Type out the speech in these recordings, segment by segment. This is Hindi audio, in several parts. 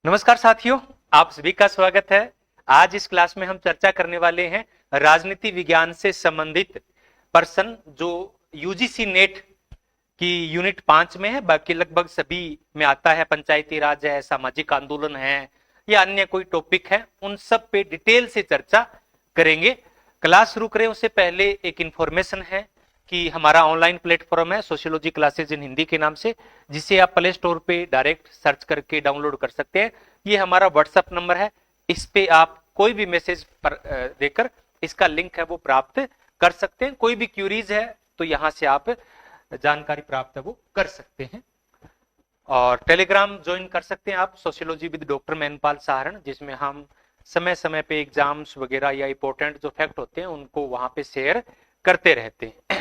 नमस्कार साथियों, आप सभी का स्वागत है। आज इस क्लास में हम चर्चा करने वाले हैं राजनीति विज्ञान से संबंधित प्रश्न जो यूजीसी नेट की यूनिट 5 में है, बाकी लगभग सभी में आता है। पंचायती राज है, सामाजिक आंदोलन है या अन्य कोई टॉपिक है, उन सब पे डिटेल से चर्चा करेंगे। क्लास शुरू करें उससे पहले एक इंफॉर्मेशन है कि हमारा ऑनलाइन प्लेटफॉर्म है सोशियोलॉजी क्लासेज इन हिंदी के नाम से, जिसे आप प्ले स्टोर पे डायरेक्ट सर्च करके डाउनलोड कर सकते हैं। ये हमारा व्हाट्सएप नंबर है, इस पे आप कोई भी मैसेज देकर इसका लिंक है वो प्राप्त कर सकते हैं। कोई भी क्यूरीज है तो यहाँ से आप जानकारी प्राप्त है वो कर सकते हैं। और टेलीग्राम ज्वाइन कर सकते हैं आप, sociology with doctor Mainpal Saharan, जिसमें हम समय समय पे एग्जाम्स वगैरह या इंपॉर्टेंट जो फैक्ट होते हैं उनको वहां पे शेयर करते रहते हैं।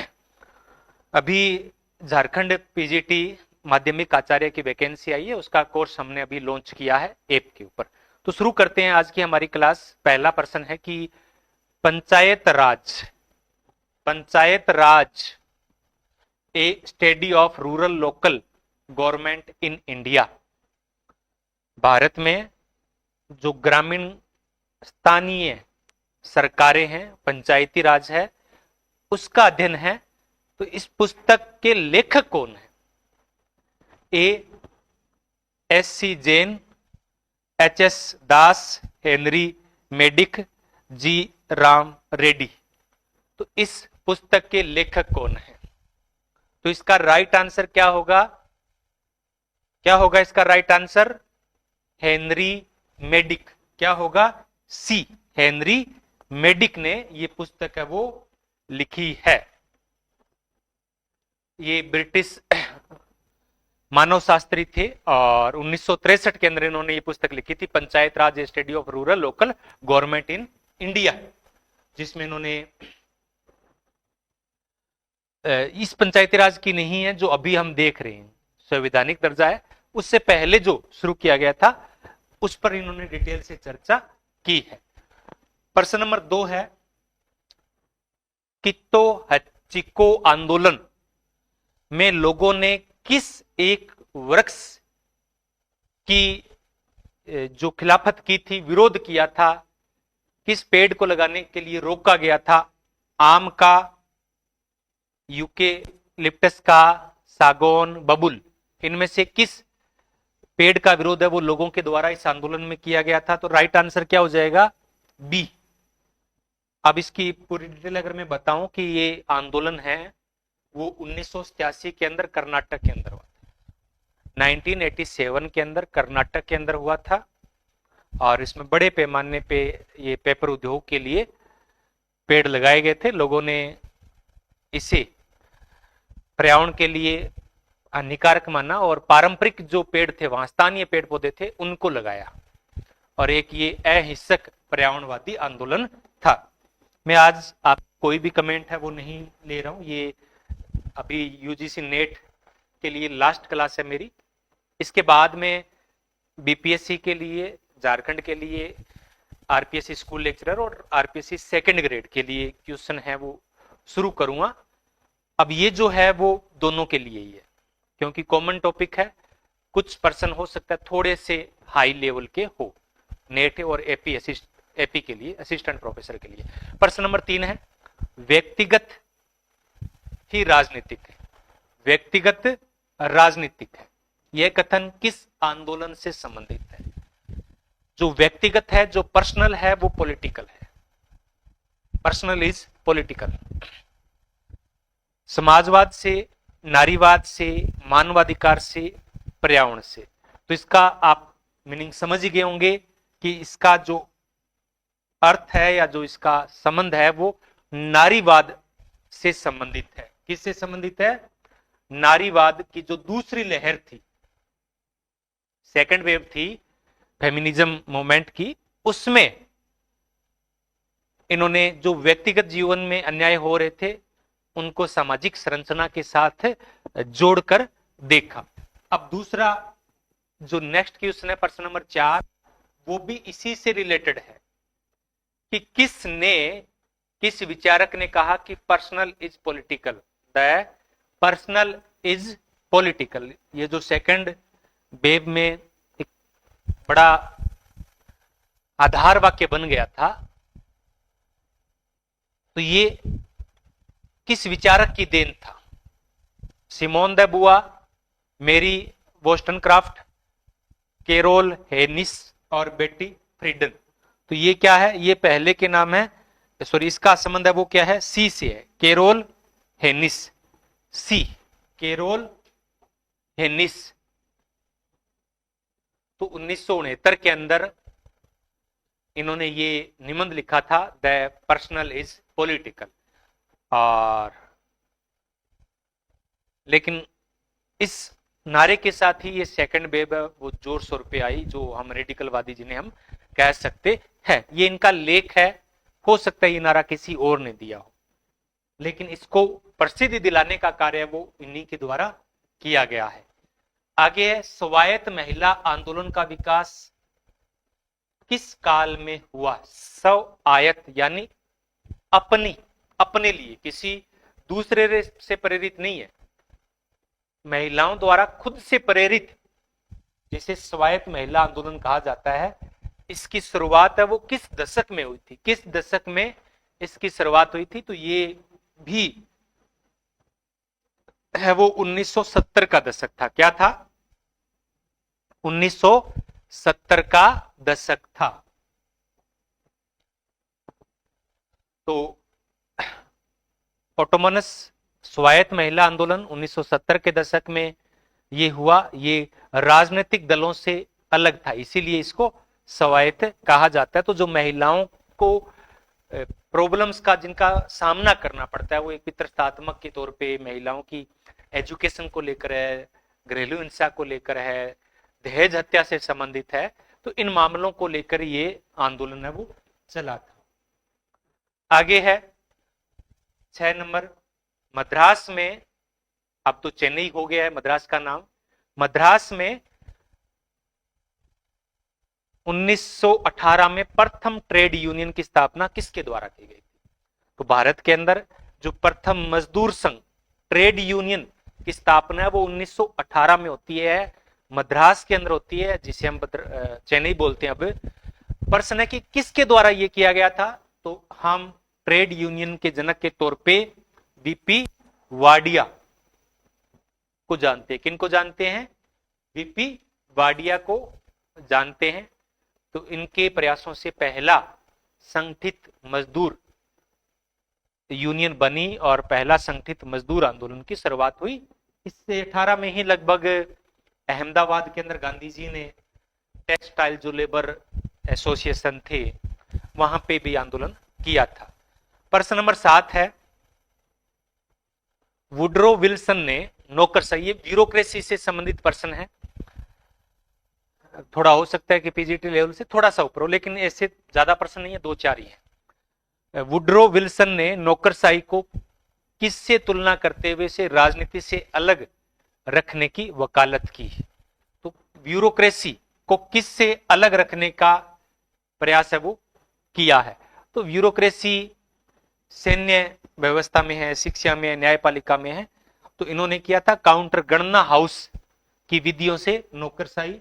अभी झारखंड पीजीटी माध्यमिक आचार्य की वैकेंसी आई है, उसका कोर्स हमने अभी लॉन्च किया है ऐप के ऊपर। तो शुरू करते हैं आज की हमारी क्लास। पहला प्रश्न है कि Panchayat Raj a study of rural local government in India. भारत में जो ग्रामीण स्थानीय सरकारें हैं, पंचायती राज है, उसका अध्ययन है। तो इस पुस्तक के लेखक कौन है? A S C Jain, H S Das, Henry Maddick, G Ram Reddy. तो इस पुस्तक के लेखक कौन है? तो इसका राइट आंसर क्या होगा? इसका राइट आंसर हेनरी मेडिक। क्या होगा? सी, हेनरी मेडिक ने ये पुस्तक है वो लिखी है। ये ब्रिटिश मानवशास्त्री थे और 1963 के अंदर इन्होंने ये पुस्तक लिखी थी, Panchayat Raj study of rural local government in India, जिसमें इन्होंने इस पंचायती राज की नहीं है जो अभी हम देख रहे हैं, संवैधानिक दर्जा है, उससे पहले जो शुरू किया गया था उस पर इन्होंने डिटेल से चर्चा की है। प्रश्न नंबर 2 है, कित्तो हचिको आंदोलन में लोगों ने किस एक वृक्ष की जो खिलाफत की थी, विरोध किया था, किस पेड़ को लगाने के लिए रोका गया था? आम का, यूकेलिप्टस का, सागौन, बबुल। इनमें से किस पेड़ का विरोध है वो लोगों के द्वारा इस आंदोलन में किया गया था? तो राइट आंसर क्या हो जाएगा? बी। अब इसकी पूरी डिटेल अगर मैं बताऊं कि ये आंदोलन है वो 1987 के अंदर कर्नाटक के अंदर हुआ था, 1987 के अंदर कर्नाटक के अंदर हुआ था। और इसमें बड़े पैमाने पे ये पेपर उद्योग के लिए पेड़ लगाए गए थे। लोगों ने इसे पर्यावरण के लिए हानिकारक माना और पारंपरिक जो पेड़ थे, वहां स्थानीय पेड़ पौधे थे, उनको लगाया। और एक ये अहिंसक पर्यावरणवादी आंदोलन था। मैं आज आप कोई भी कमेंट है वो नहीं ले रहा हूं, ये अभी यूजीसी नेट के लिए लास्ट क्लास है मेरी। इसके बाद में बीपीएससी के लिए, झारखंड के लिए आरपीएससी स्कूल लेक्चरर और आरपीएससी सेकंड ग्रेड के लिए क्वेश्चन है वो शुरू करूंगा। अब ये जो है वो दोनों के लिए ही है, क्योंकि कॉमन टॉपिक है। कुछ पर्सन हो सकता है थोड़े से हाई लेवल के हो, नेट और एपी के लिए, असिस्टेंट प्रोफेसर के लिए। प्रश्न नंबर 3 है, व्यक्तिगत ही राजनीतिक है, व्यक्तिगत राजनीतिक है, यह कथन किस आंदोलन से संबंधित है? जो व्यक्तिगत है, जो पर्सनल है, वो पॉलिटिकल है। Personal is political. समाजवाद से, नारीवाद से, मानवाधिकार से, पर्यावरण से। तो इसका आप मीनिंग समझ ही गए होंगे कि इसका जो अर्थ है या जो इसका संबंध है वो नारीवाद से संबंधित है। किससे संबंधित है? नारीवाद की जो दूसरी लहर थी, सेकंड वेव थी फेमिनिज्म मूवमेंट की, उसमें इन्होंने जो व्यक्तिगत जीवन में अन्याय हो रहे थे उनको सामाजिक संरचना के साथ जोड़कर देखा। अब दूसरा जो नेक्स्ट क्वेश्चन है, प्रश्न नंबर 4, वो भी इसी से रिलेटेड है कि किस विचारक ने कहा कि personal is political, the personal is political. ये जो सेकंड वेव में एक बड़ा आधार वाक्य बन गया था। तो ये किस विचारक की देन था? सिमोन द बुआ, मेरी वोस्टनक्राफ्ट, कैरोल हेनिस और बेटी फ्रीडन। तो ये क्या है? ये पहले के नाम है, सॉरी इसका संबंध है वो क्या है? सी से है, कैरोल हेनिस, सी, कैरोल हेनिस। तो 1969 के अंदर इन्होंने ये निबंध लिखा था, द पर्सनल इज पॉलिटिकल। और लेकिन इस नारे के साथ ही ये सेकंड वेव वो जोर शोर पे आई, जो हम रेडिकलवादी जिन्हें हम कह सकते हैं। ये इनका लेख है, हो सकता है ये नारा किसी और ने दिया हो, लेकिन इसको प्रसिद्धि दिलाने का कार्य वो इन्हीं के द्वारा किया गया है। आगे है, स्वायत्त महिला आंदोलन का विकास किस काल में हुआ? स्वायत्त यानी अपने लिए, किसी दूसरे से प्रेरित नहीं है, महिलाओं द्वारा खुद से प्रेरित, जिसे स्वायत्त महिला आंदोलन कहा जाता है। इसकी शुरुआत है वो किस दशक में हुई थी? किस दशक में इसकी शुरुआत हुई थी? तो ये भी है वो 1970 का दशक था। क्या था? 1970 का दशक था। तो ऑटोमनस स्वायत्त महिला आंदोलन 1970 के दशक में ये हुआ। ये राजनीतिक दलों से अलग था, इसीलिए इसको स्वायत्त कहा जाता है। तो जो महिलाओं को प्रॉब्लम्स का जिनका सामना करना पड़ता है, वो एक पितृत्वात्मक के तौर पे महिलाओं की एजुकेशन को लेकर है, घरेलू हिंसा को लेकर है, दहेज हत्या से संबंधित है, तो इन मामलों को लेकर ये आंदोलन है वो चला था। आगे है 6 नंबर, मद्रास में, अब तो चेन्नई हो गया है मद्रास का नाम, मद्रास में 1918 में प्रथम ट्रेड यूनियन की स्थापना किसके द्वारा की गई थी? तो भारत के अंदर जो प्रथम मजदूर संघ ट्रेड यूनियन की स्थापना है वो 1918 में होती है, मद्रास के अंदर होती है, जिसे हम चेन्नई बोलते हैं। अब प्रश्न है कि किसके द्वारा ये किया गया था? तो हम ट्रेड यूनियन के जनक के तौर पे वीपी वाडिया को जानते हैं। किनको जानते हैं? वीपी वाडिया को जानते हैं। तो इनके प्रयासों से पहला संगठित मजदूर यूनियन बनी और पहला संगठित मजदूर आंदोलन की शुरुआत हुई। इससे 18 में ही लगभग अहमदाबाद के अंदर गांधी जी ने टेक्सटाइल जो लेबर एसोसिएशन थे वहां पे भी आंदोलन किया था। प्रश्न नंबर 7 है, वुड्रो विल्सन ने नौकरशाही, ये ब्यूरोक्रेसी से संबंधित प्रश्न है, थोड़ा हो सकता है कि पीजीटी लेवल से थोड़ा सा ऊपर हो, लेकिन ऐसे ज्यादा प्रश्न नहीं है, 2-4 ही है। वुड्रो विल्सन ने नौकरशाही को किससे तुलना करते हुए इसे राजनीति से अलग रखने की वकालत की? तो ब्यूरोक्रेसी को किससे अलग रखने का प्रयास है वो किया है। तो ब्यूरोक्रेसी सैन्य व्यवस्था में है, शिक्षा में है, न्यायपालिका में है। तो इन्होंने किया था काउंटर गणना हाउस की विधियों से नौकरशाही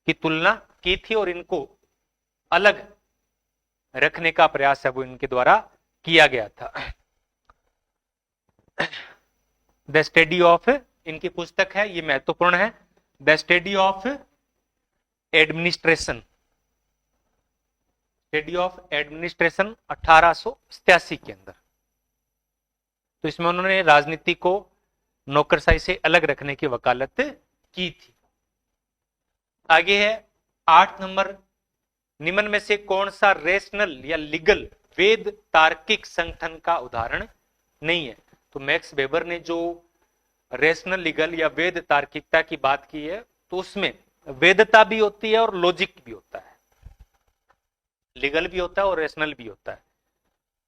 की तुलना की थी और इनको अलग रखने का प्रयास है वो इनके द्वारा किया गया था। द स्टडी ऑफ, इनकी पुस्तक है, ये महत्वपूर्ण है, the study of administration, study of administration 1887 के अंदर। तो इसमें उन्होंने राजनीति को नौकरशाही से अलग रखने की वकालत की थी। आगे है 8 नंबर, निम्न में से कौन सा रेशनल या लीगल वेद तार्किक संगठन का उदाहरण नहीं है? तो मैक्स वेबर ने जो रेशनल लीगल या वेद तार्किकता की बात की है, तो उसमें वेदता भी होती है और लॉजिक भी होता है, लीगल भी होता है और रेशनल भी होता है।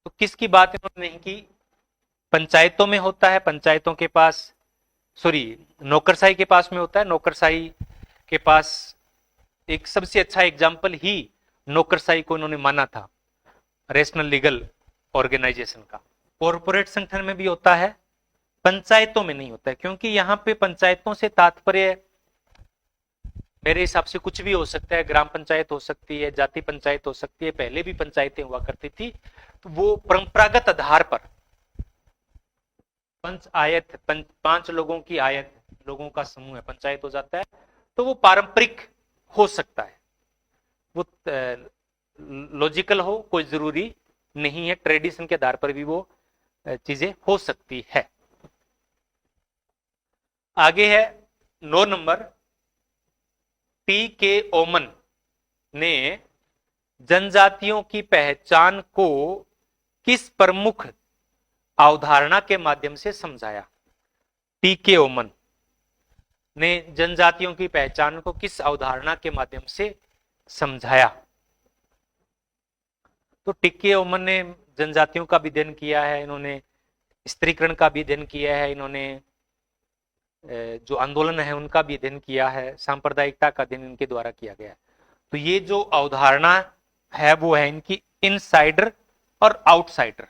तो किसकी बात इन्होंने नहीं की? पंचायतों में होता है, पंचायतों के पास, सॉरी नौकरशाही के पास में होता है, नौकरशाही के पास एक सबसे अच्छा एग्जाम्पल ही नौकरशाही को इन्होंने माना था रेशनल लीगल ऑर्गेनाइजेशन का। कॉर्पोरेट संगठन में भी होता है, पंचायतों में नहीं होता है, क्योंकि यहां पे पंचायतों से तात्पर्य मेरे हिसाब से कुछ भी हो सकता है, ग्राम पंचायत हो सकती है, जाति पंचायत हो सकती है, पहले भी पंचायतें हुआ करती थी, तो वो परंपरागत आधार पर पंच आयत, 5 लोगों की आयत, लोगों का समूह है, पंचायत हो जाता है। तो वो पारंपरिक हो सकता है, वो लॉजिकल हो, कोई जरूरी नहीं है, ट्रेडिशन के आधार पर भी वो चीजें हो सकती है। आगे है 9 नंबर, टी के ओमन ने जनजातियों की पहचान को किस प्रमुख अवधारणा के माध्यम से समझाया? टी के ओमन ने जनजातियों की पहचान को किस अवधारणा के माध्यम से समझाया? तो टी के ओमन ने जनजातियों का भी अध्ययन किया है, इन्होंने स्त्रीकरण का भी अध्ययन किया है, इन्होंने जो आंदोलन है उनका भी अध्ययन किया है, सांप्रदायिकता का अध्ययन इनके द्वारा किया गया है। तो ये जो अवधारणा है वो है इनकी इनसाइडर और आउटसाइडर।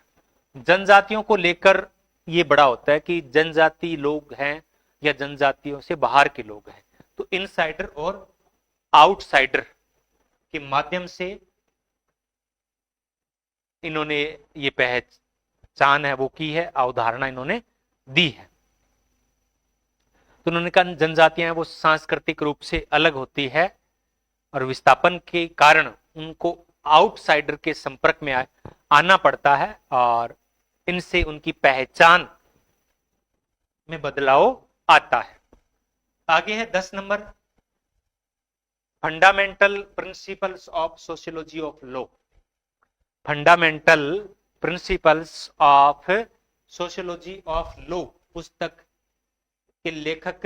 जनजातियों को लेकर ये बड़ा होता है कि जनजाति लोग हैं या जनजातियों से बाहर के लोग हैं, तो इनसाइडर और आउटसाइडर के माध्यम से इन्होंने ये पहचान है वो की है, अवधारणा इन्होंने दी है। तो उन्होंने कहा जनजातियां वो सांस्कृतिक रूप से अलग होती है और विस्थापन के कारण उनको आउटसाइडर के संपर्क में आना पड़ता है और इनसे उनकी पहचान में बदलाव आता है। आगे है 10 number, fundamental principles of sociology of law. Fundamental principles of sociology of law पुस्तक के लेखक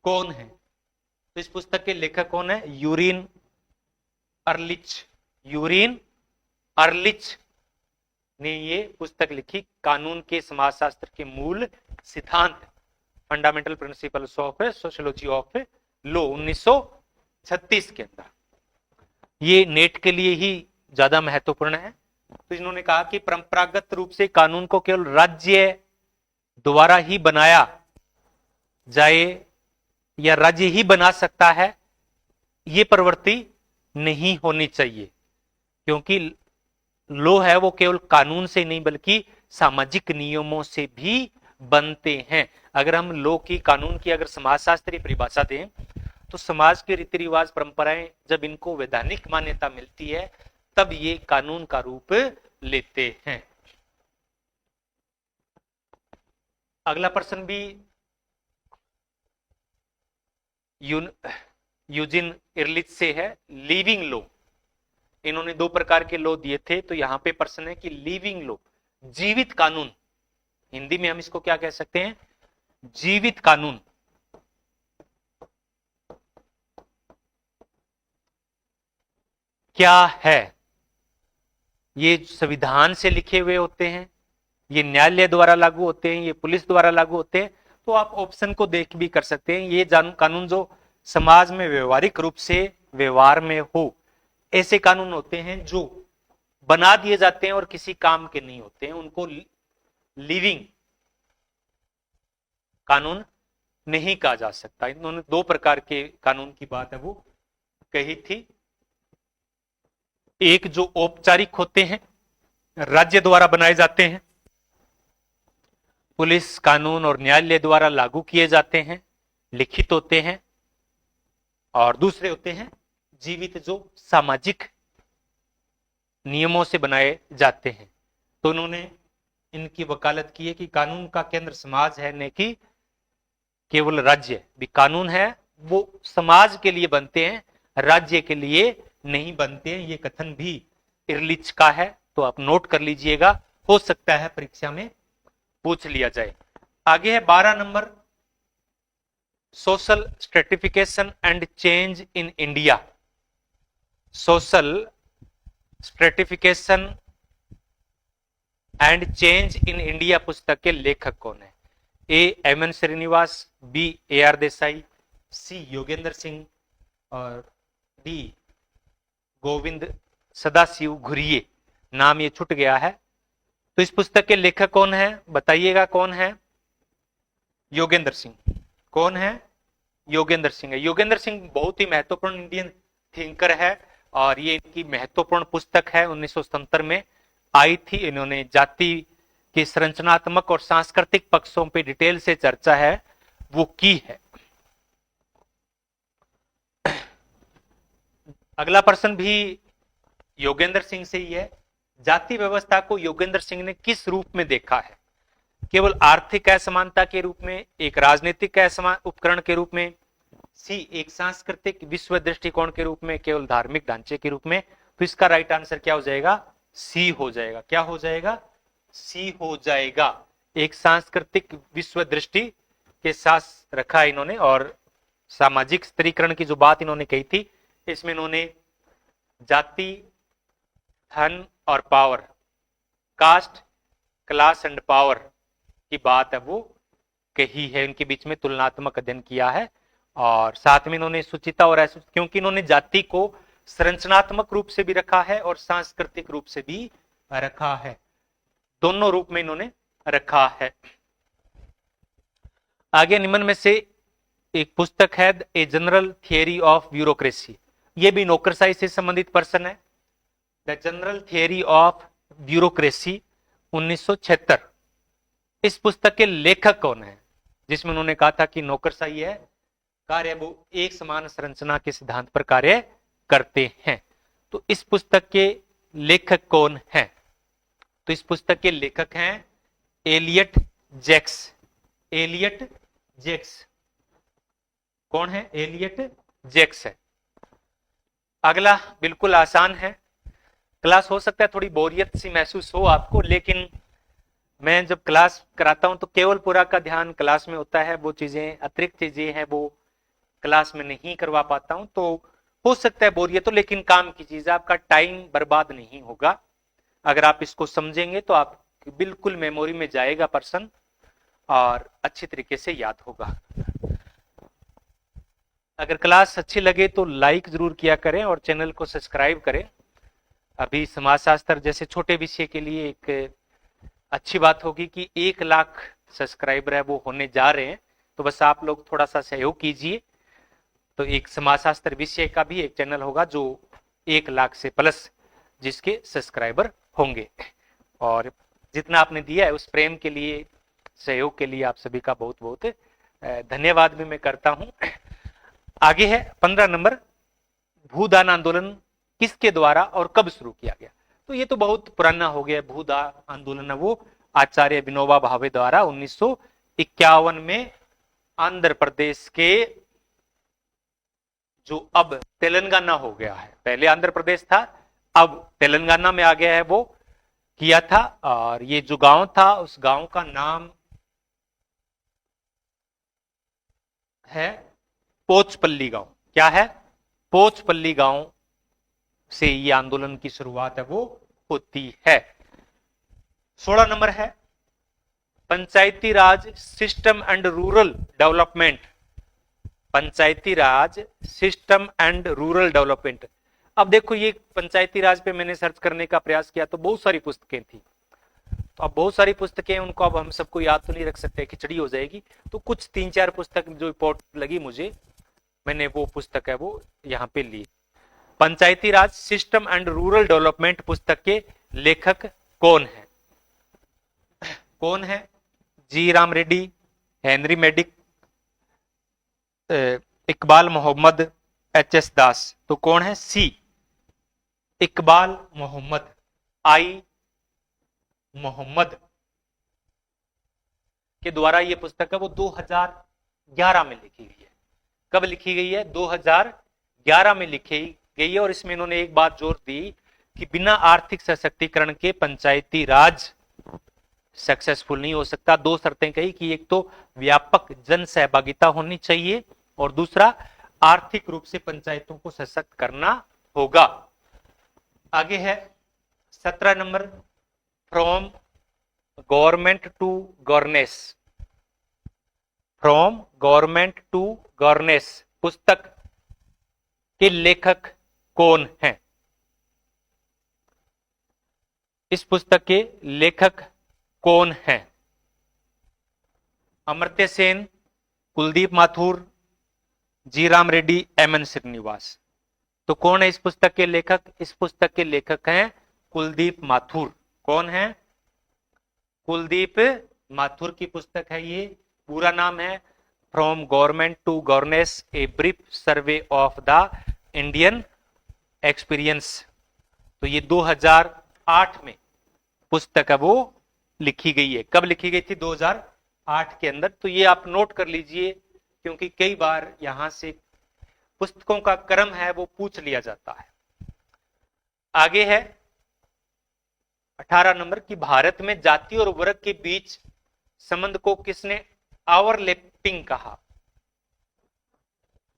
कौन है? तो इस पुस्तक के लेखक कौन है? यूरिन अर्लिच। यूरिन अर्लिच ने ये पुस्तक लिखी, कानून के समाजशास्त्र के मूल सिद्धांत, fundamental principles of sociology of law, 1936 के अंदर। ये नेट के लिए ही ज्यादा महत्वपूर्ण है। तो इन्होंने कहा कि परंपरागत रूप से कानून को केवल राज्य द्वारा ही बनाया जाए या राज्य ही बना सकता है, ये प्रवृत्ति नहीं होनी चाहिए, क्योंकि लॉ है वो केवल कानून से नहीं बल्कि सामाजिक नियमों से भी बनते हैं। अगर हम लॉ की, कानून की अगर समाजशास्त्रीय परिभाषा दें तो समाज के रीति रिवाज परंपराएं जब इनको वैधानिक मान्यता मिलती है तब ये कानून का रूप लेते हैं। अगला प्रश्न भी यूजिन इरलिच से है, लिविंग लॉ। इन्होंने 2 प्रकार के लॉ दिए थे, तो यहां पे प्रश्न है कि लिविंग लॉ, जीवित कानून, हिंदी में हम इसको क्या कह सकते हैं? जीवित कानून। क्या है? ये संविधान से लिखे हुए होते हैं, ये न्यायालय द्वारा लागू होते हैं, ये पुलिस द्वारा लागू होते हैं। तो आप ऑप्शन को देख भी कर सकते हैं। ये कानून जो समाज में व्यवहारिक रूप से व्यवहार में हो, ऐसे कानून होते हैं जो बना दिए जाते हैं और किसी काम के नहीं होते हैं, उनको लिविंग कानून नहीं कहा जा सकता। इन्होंने 2 प्रकार के कानून की बात है वो कही थी। एक जो औपचारिक होते हैं, राज्य द्वारा बनाए जाते हैं, पुलिस कानून और न्यायालय द्वारा लागू किए जाते हैं, लिखित होते हैं, और दूसरे होते हैं जीवित, जो सामाजिक नियमों से बनाए जाते हैं। तो उन्होंने इनकी वकालत की है कि कानून का केंद्र समाज है, न कि केवल राज्य। भी कानून है वो समाज के लिए बनते हैं, राज्य के लिए नहीं बनते हैं। ये कथन भी इरलिच का है, तो आप नोट कर लीजिएगा, हो सकता है परीक्षा में पूछ लिया जाए। आगे है 12 नंबर, social stratification and change in India. Social stratification and change in India पुस्तक के लेखक कौन है? A M Srinivas, B A R Desai, C Yogendra Singh और डी गोविंद सदाशिव घुरिये। नाम ये छूट गया है। तो इस पुस्तक के लेखक कौन है? बताइएगा कौन है? योगेंद्र सिंह। कौन है? योगेंद्र सिंह है। योगेंद्र सिंह बहुत ही महत्वपूर्ण इंडियन थिंकर है और ये इनकी महत्वपूर्ण पुस्तक है, 1977 में आई थी। इन्होंने जाति के संरचनात्मक और सांस्कृतिक पक्षों पे डिटेल से चर्चा है वो की है। अगला प्रश्न भी योगेंद्र सिंह से ही है। जाति व्यवस्था को योगेंद्र सिंह ने किस रूप में देखा है? केवल आर्थिक असमानता के रूप में, एक राजनीतिक उपकरण के रूप में, सी एक सांस्कृतिक विश्व दृष्टिकोण के रूप में, केवल धार्मिक ढांचे के रूप में? तो इसका राइट आंसर क्या हो जाएगा? सी हो जाएगा। क्या हो जाएगा? सी हो जाएगा। एक सांस्कृतिक विश्व दृष्टि के साथ रखा है इन्होंने। और सामाजिक स्त्रीकरण की जो बात इन्होंने कही थी, इसमें इन्होंने जाति, धन और power, caste, class and power की बात है वो कही है। इनके बीच में तुलनात्मक अध्ययन किया है और साथ में इन्होंने सुचिता और असुचिता, क्योंकि इन्होंने जाति को संरचनात्मक रूप से भी रखा है और सांस्कृतिक रूप से भी रखा है, दोनों रूप में इन्होंने रखा है। आगे निम्न में से एक पुस्तक है a general theory of bureaucracy. ये भी नौकरशाही से संबंधित प्रश्न है। The general theory of bureaucracy 1976। इस पुस्तक के लेखक कौन है? जिसमें उन्होंने कहा था कि नौकरशाही है कार्य वो एक समान संरचना के सिद्धांत पर कार्य करते हैं। तो इस पुस्तक के लेखक कौन हैं? तो इस पुस्तक के लेखक हैं एलियट जैक्स। एलियट जैक्स कौन है? एलियट जैक्स है। अगला बिल्कुल आसान है। क्लास हो सकता है थोड़ी बोरियत सी महसूस हो आपको, लेकिन मैं जब क्लास कराता हूं तो केवल पूरा का ध्यान क्लास में होता है। वो चीजें, अतिरिक्त चीजें हैं वो क्लास में नहीं करवा पाता हूं। तो हो सकता है बोरियत हो, लेकिन काम की चीज है, आपका टाइम बर्बाद नहीं होगा। अगर आप इसको समझेंगे तो आप बिल्कुल मेमोरी में जाएगा प्रश्न और अच्छी तरीके से याद होगा। अगर क्लास अच्छी लगे तो लाइक जरूर किया करें और चैनल को सब्सक्राइब करें। अभी समाजशास्त्र जैसे छोटे विषय के लिए एक अच्छी बात होगी कि 1 लाख सब्सक्राइबर है वो होने जा रहे हैं, तो बस आप लोग थोड़ा सा सहयोग कीजिए। तो एक समाजशास्त्र विषय का भी एक चैनल होगा जो 1 लाख से प्लस जिसके सब्सक्राइबर होंगे। और जितना आपने दिया है उस प्रेम के लिए, सहयोग के लिए आप सभी का बहुत बहुत धन्यवाद भी मैं करता हूं। आगे है 15 नंबर, भूदान आंदोलन किसके द्वारा और कब शुरू किया गया? तो ये तो बहुत पुराना हो गया। भूदान आंदोलन है वो आचार्य विनोबा भावे द्वारा 1951 में आंध्र प्रदेश के, जो अब तेलंगाना हो गया है, पहले आंध्र प्रदेश था अब तेलंगाना में आ गया है, वो किया था। और ये जो गांव था उस गांव का नाम है पोचपल्ली गांव। क्या है? पोचपल्ली गांव से ये आंदोलन की शुरुआत है वो होती है। 16 नंबर है Panchayati Raj system and rural development. Panchayati Raj system and rural development. अब देखो ये पंचायती राज पे मैंने सर्च करने का प्रयास किया तो बहुत सारी पुस्तकें थी। तो अब बहुत सारी पुस्तकें, उनको अब हम सबको याद तो नहीं रख सकते, खिचड़ी हो जाएगी। तो कुछ 3-4 पुस्तक जो रिपोर्ट लगी मुझे, मैंने वो पुस्तक है वो यहाँ पे ली। Panchayati Raj system and rural development पुस्तक के लेखक कौन है? कौन है? G Ram Reddy, Henry Maddick, Iqbal Mohammad, H S. Das. तो कौन है? सी इकबाल मोहम्मद, आई मोहम्मद के द्वारा ये पुस्तक है वो 2011 में लिखी गई है। कब लिखी गई है? 2011 में लिखी गई है। और इसमें इन्होंने एक बात जोर दी कि बिना आर्थिक सशक्तिकरण के पंचायती राज सक्सेसफुल नहीं हो सकता। 2 शर्तें कही कि एक तो व्यापक जन सहभागिता होनी चाहिए और दूसरा आर्थिक रूप से पंचायतों को सशक्त करना होगा। आगे है 17 number, from government to governance. From government to governance पुस्तक के लेखक कौन हैं? इस पुस्तक के लेखक कौन हैं? अमर्त्य सेन, कुलदीप माथुर, जी राम रेड्डी, एम एन श्रीनिवास। तो कौन है इस पुस्तक के लेखक? इस पुस्तक के लेखक हैं कुलदीप माथुर। कौन है? कुलदीप माथुर की पुस्तक है ये। पूरा नाम है from government to governance, a brief survey of the Indian experience. तो ये 2008 में पुस्तक है वो लिखी गई है। कब लिखी गई थी? 2008 के अंदर। तो ये आप नोट कर लीजिए, क्योंकि कई बार यहां से पुस्तकों का क्रम है वो पूछ लिया जाता है। आगे है 18 नंबर की, भारत में जाति और वर्ग के बीच संबंध को किसने ओवरलैपिंग कहा?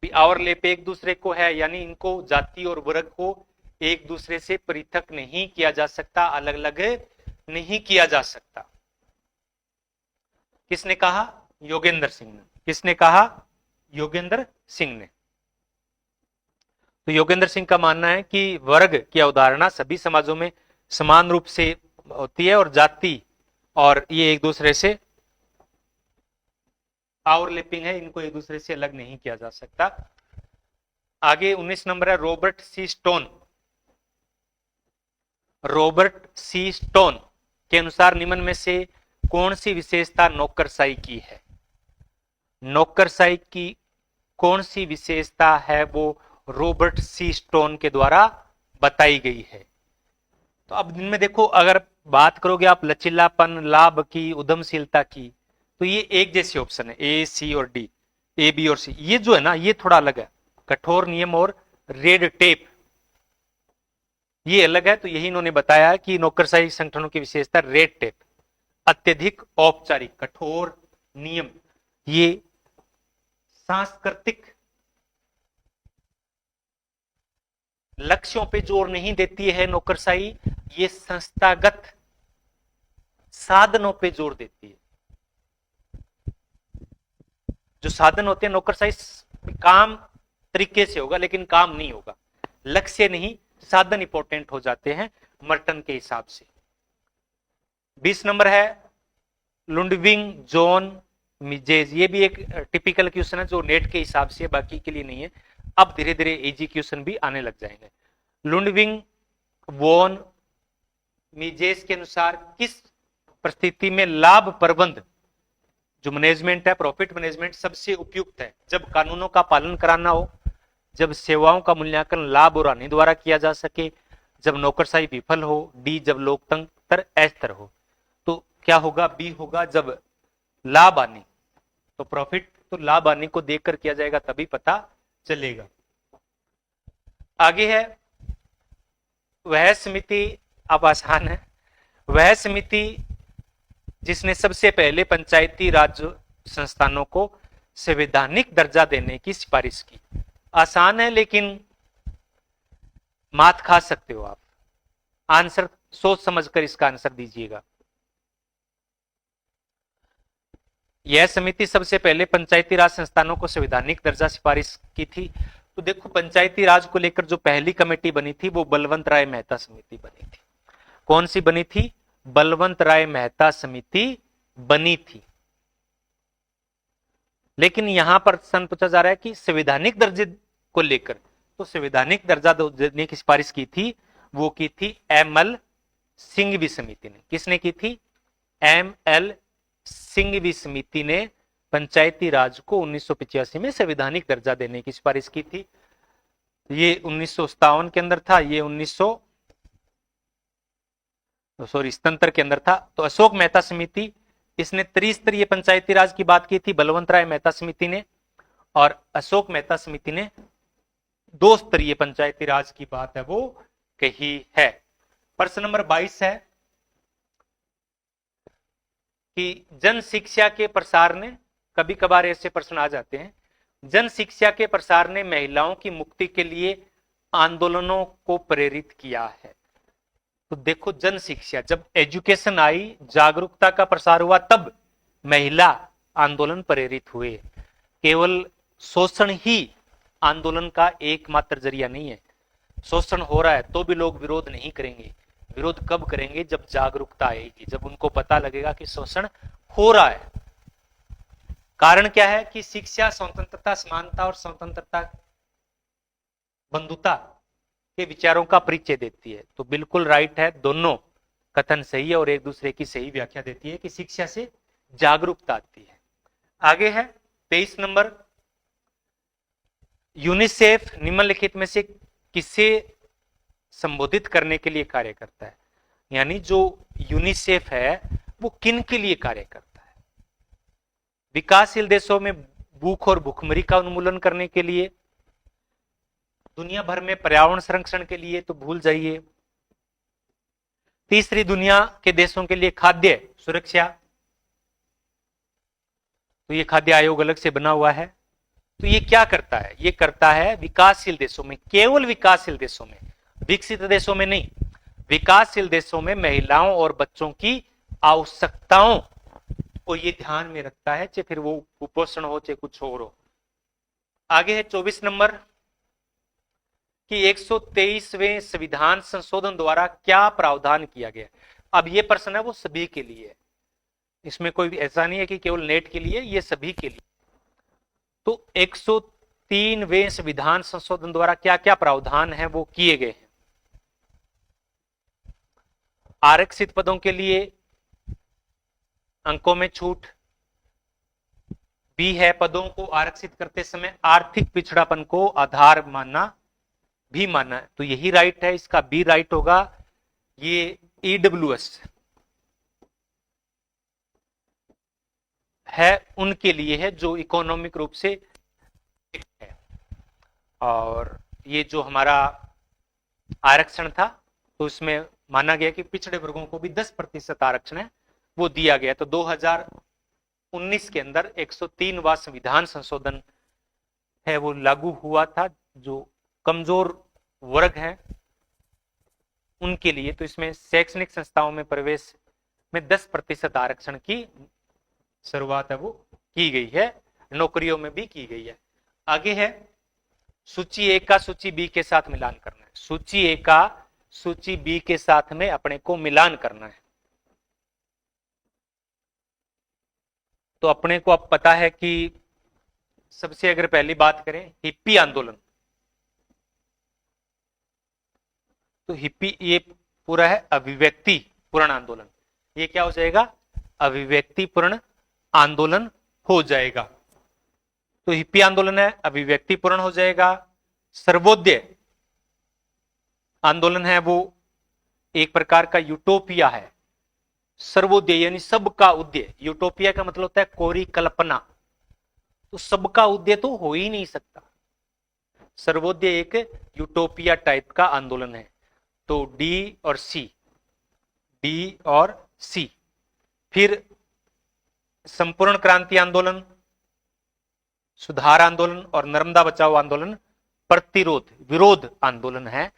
ओवरलैप एक दूसरे को है, यानी इनको जाति और वर्ग को एक दूसरे से पृथक नहीं किया जा सकता, अलग अलग नहीं किया जा सकता। किसने कहा? योगेंद्र सिंह ने। किसने कहा? योगेंद्र सिंह ने। तो योगेंद्र सिंह का मानना है कि वर्ग की अवधारणा सभी समाजों में समान रूप से होती है और जाति और ये एक दूसरे से ओवरलैपिंग है, इनको एक दूसरे से अलग नहीं किया जा सकता। आगे 19 नंबर है रॉबर्ट सी स्टोन। रॉबर्ट सी स्टोन के अनुसार निम्न में से कौन सी विशेषता नौकरशाही की है? नौकरशाही की कौन सी विशेषता है वो रॉबर्ट सी स्टोन के द्वारा बताई गई है? तो अब इनमें देखो, अगर बात करोगे आप लचीलापन, लाभ की, उद्यमशीलता की, तो ये एक जैसे ऑप्शन है, ए, सी और डी, ए, बी और सी। ये जो है ना, ये थोड़ा अलग है। कठोर नियम और रेड टेप ये अलग है। तो यही इन्होंने बताया कि नौकरशाही संगठनों की विशेषता रेड टेप, अत्यधिक औपचारिक, कठोर नियम, ये सांस्कृतिक लक्ष्यों पे जोर नहीं देती है नौकरशाही, ये संस्थागत साधनों पे जोर देती है। जो साधन होते हैं नौकरशाही काम तरीके से होगा लेकिन काम नहीं होगा, लक्ष्य नहीं, साधन इंपॉर्टेंट हो जाते हैं मर्टन के हिसाब से। 20 नंबर है लुंडविंग जॉन मिजेज। ये भी एक टिपिकल क्वेश्चन है जो नेट के हिसाब से, बाकी के लिए नहीं है। अब धीरे धीरे इजी क्वेश्चन भी आने लग जाएंगे। लुंडविंग वॉन मिजेज के अनुसार किस परिस्थिति में लाभ प्रबंध जो मैनेजमेंट है, प्रॉफिट मैनेजमेंट सबसे उपयुक्त है? जब कानूनों का पालन कराना हो, जब सेवाओं का मूल्यांकन लाभ और हानि द्वारा किया जा सके, जब नौकरशाही विफल हो, डी जब लोकतंत्र अस्थिर हो। तो क्या होगा? बी होगा जब लाभ हानि। तो प्रॉफिट तो लाभ हानि को देखकर किया जाएगा, तभी पता चलेगा। आगे है वह समिति, अब आसान है, वह समिति जिसने सबसे पहले पंचायती राज संस्थानों को संवैधानिक दर्जा देने की सिफारिश की। आसान है लेकिन मात खा सकते हो आप। आंसर सोच समझकर इसका आंसर दीजिएगा। यह समिति सबसे पहले पंचायती राज संस्थानों को संवैधानिक दर्जा सिफारिश की थी। तो देखो, पंचायती राज को लेकर जो पहली कमेटी बनी थी वो बलवंत राय मेहता समिति बनी थी। कौन सी बनी थी? बलवंत राय मेहता समिति बनी थी। लेकिन यहां पर प्रश्न पूछा जा रहा है कि संवैधानिक दर्जे को लेकर, तो संवैधानिक दर्जा देने की सिफारिश की थी, वो की थी एम.एल. सिंघवी समिति ने। किसने की थी? एम.एल. सिंघवी समिति ने पंचायती राज को 1985 में संवैधानिक दर्जा देने की सिफारिश की थी। ये 1957 के अंदर था, ये 1977 के अंदर था। तो अशोक मेहता समिति, इसने त्रिस्तरीय पंचायती राज की बात की थी, बलवंत राय मेहता समिति ने, और अशोक मेहता समिति ने 2 स्तरीय पंचायती राज की बात है वो कही है। प्रश्न नंबर 22 है कि जन शिक्षा के प्रसार ने, कभी कभार ऐसे प्रश्न आ जाते हैं, जन शिक्षा के प्रसार ने महिलाओं की मुक्ति के लिए आंदोलनों को प्रेरित किया है। तो देखो, जन शिक्षा, जब एजुकेशन आई, जागरूकता का प्रसार हुआ, तब महिला आंदोलन प्रेरित हुए। केवल शोषण ही आंदोलन का एकमात्र जरिया नहीं है। शोषण हो रहा है तो भी लोग विरोध नहीं करेंगे। विरोध कब करेंगे? जब जागरूकता आएगी, जब उनको पता लगेगा कि शोषण हो रहा है। कारण क्या है कि शिक्षा स्वतंत्रता, समानता और स्वतंत्रता, बंधुता के विचारों का परिचय देती है। तो बिल्कुल राइट है, दोनों कथन सही है और एक दूसरे की सही व्याख्या देती है कि शिक्षा से जागरूकता आती है। आगे है 23 नंबर, यूनिसेफ निम्नलिखित में से किसे संबोधित करने के लिए कार्य करता है? यानी जो यूनिसेफ है वो किन के लिए कार्य करता है? विकासशील देशों में भूख और भूखमरी का उन्मूलन करने के लिए, दुनिया भर में पर्यावरण संरक्षण के लिए तो भूल जाइए, तीसरी दुनिया के देशों के लिए खाद्य सुरक्षा, तो ये खाद्य आयोग अलग से बना हुआ है। तो ये क्या करता है? ये करता है विकासशील देशों में, केवल विकासशील देशों में, विकसित देशों में नहीं, विकासशील देशों में महिलाओं और बच्चों की आवश्यकताओं को ये ध्यान में रखता है, चाहे फिर वो कुपोषण हो चाहे कुछ और हो। आगे है 24 नंबर कि 123वें संविधान संशोधन द्वारा क्या प्रावधान किया गया? अब ये प्रश्न है वो सभी के लिए है, इसमें कोई ऐसा नहीं है कि केवल नेट के लिए, ये सभी के लिए। तो 103वें संविधान संशोधन द्वारा क्या क्या प्रावधान है वो किए गए हैं? आरक्षित पदों के लिए अंकों में छूट, बी है पदों को आरक्षित करते समय आर्थिक पिछड़ापन को आधार मानना भी मानना है, तो यही राइट है, इसका बी राइट होगा। ये ईडब्ल्यूएस है उनके लिए है जो इकोनॉमिक रूप से है, और ये जो हमारा आरक्षण था तो इसमें माना गया कि पिछड़े वर्गों को भी 10% आरक्षण है वो दिया गया। तो 2019 के अंदर 103वां संविधान संशोधन है वो लागू हुआ था, जो कमजोर वर्ग हैं उनके लिए। तो इसमें शैक्षणिक संस्थाओं में प्रवेश में 10% आरक्षण की शुरुआत है वो की गई है, नौकरियों में भी की गई है। आगे है सूची ए का सूची बी के साथ मिलान करना है। सूची ए का सूची बी के साथ में अपने को मिलान करना है। तो अपने को अब पता है कि सबसे अगर पहली बात करें हिप्पी आंदोलन, तो हिप्पी ये पूरा है अभिव्यक्ति पूर्ण आंदोलन, ये क्या हो जाएगा? अभिव्यक्ति पूर्ण आंदोलन हो जाएगा। तो हिप्पी आंदोलन है अभिव्यक्ति पूर्ण हो जाएगा। सर्वोदय आंदोलन है वो एक प्रकार का यूटोपिया है। सर्वोदय यानी सबका उदय, यूटोपिया का मतलब होता है कोरी कल्पना, तो सबका उदय तो हो ही नहीं सकता। सर्वोदय एक यूटोपिया टाइप का आंदोलन है। तो डी और सी, डी और सी। फिर संपूर्ण क्रांति आंदोलन, सुधार आंदोलन और नर्मदा बचाओ आंदोलन प्रतिरोध विरोध आंदोलन है,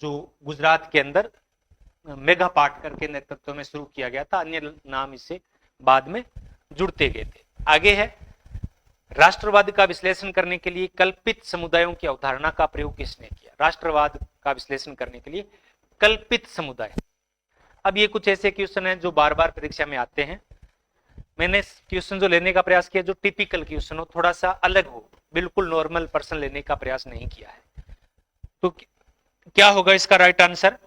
जो गुजरात के अंदर मेघा पाटकर के नेतृत्व में शुरू किया गया था। अन्य नाम इससे बाद में जुड़ते गए थे। आगे है राष्ट्रवाद का विश्लेषण करने के लिए कल्पित समुदायों की अवधारणा का प्रयोग किसने किया? राष्ट्रवाद का विश्लेषण करने के लिए कल्पित समुदाय। अब ये कुछ ऐसे क्वेश्चन हैं जो बार बार परीक्षा में आते हैं। मैंने क्वेश्चन जो लेने का प्रयास किया जो टिपिकल क्वेश्चन हो, थोड़ा सा अलग हो, बिल्कुल नॉर्मल पर्सन लेने का प्रयास नहीं किया है। तो क्या होगा इसका राइट आंसर?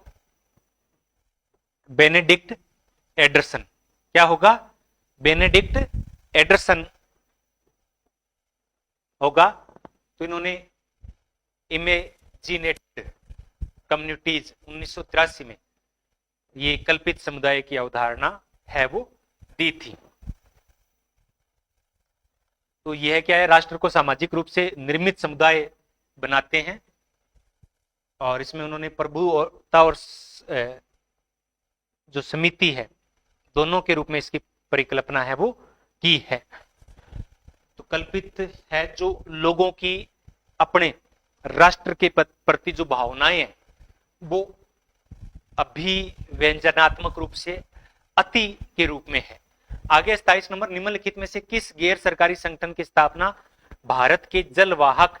Benedict Anderson. क्या होगा? बेनेडिक्ट एंडरसन होगा। तो इन्होंने इमेजिनेटेड कम्युनिटीज 1983 में ये कल्पित समुदाय की अवधारणा है वो दी थी। तो यह क्या है? राष्ट्र को सामाजिक रूप से निर्मित समुदाय बनाते हैं, और इसमें उन्होंने प्रभुता और जो समिति है दोनों के रूप में इसकी परिकल्पना है वो की है। तो कल्पित है जो लोगों की अपने राष्ट्र के प्रति जो भावनाएं हैं वो अभिव्यंजनात्मक रूप से अति के रूप में है। आगे 27 नंबर, निम्नलिखित में से किस गैर सरकारी संगठन की स्थापना भारत के जलवाहक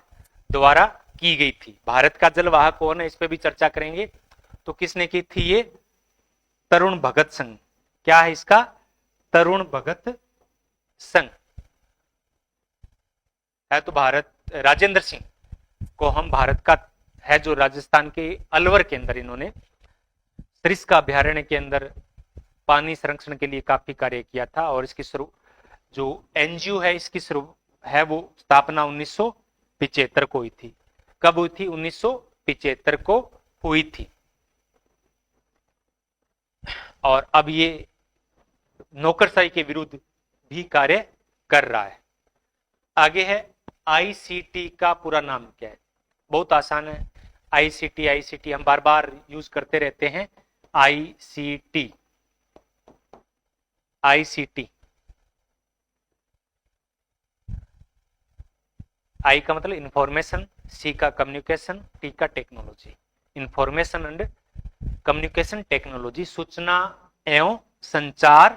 द्वारा की गई थी? भारत का जलवाहक कौन है, इस पे भी चर्चा करेंगे। तो किसने की थी? ये तरुण भगत संघ। क्या है इसका? तरुण भगत संघ। है तो भारत राजेंद्र सिंह को हम भारत का है, जो राजस्थान के अलवर के अंदर इन्होंने सरिस्का अभ्यारण्य के अंदर पानी संरक्षण के लिए काफी कार्य किया था। और इसकी शुरू जो एनजीओ है इसकी शुरू है वो स्थापना 1975 को हुई थी। कब हुई थी? 1975 को हुई थी। और अब ये नौकरशाही के विरुद्ध भी कार्य कर रहा है। आगे है आईसीटी का पूरा नाम क्या है? बहुत आसान है। आईसीटी आईसीटी हम बार बार यूज करते रहते हैं। आईसीटी आईसीटी आई का मतलब इंफॉर्मेशन, सी का कम्युनिकेशन, टी का technology. Information and communication technology, सूचना एवं संचार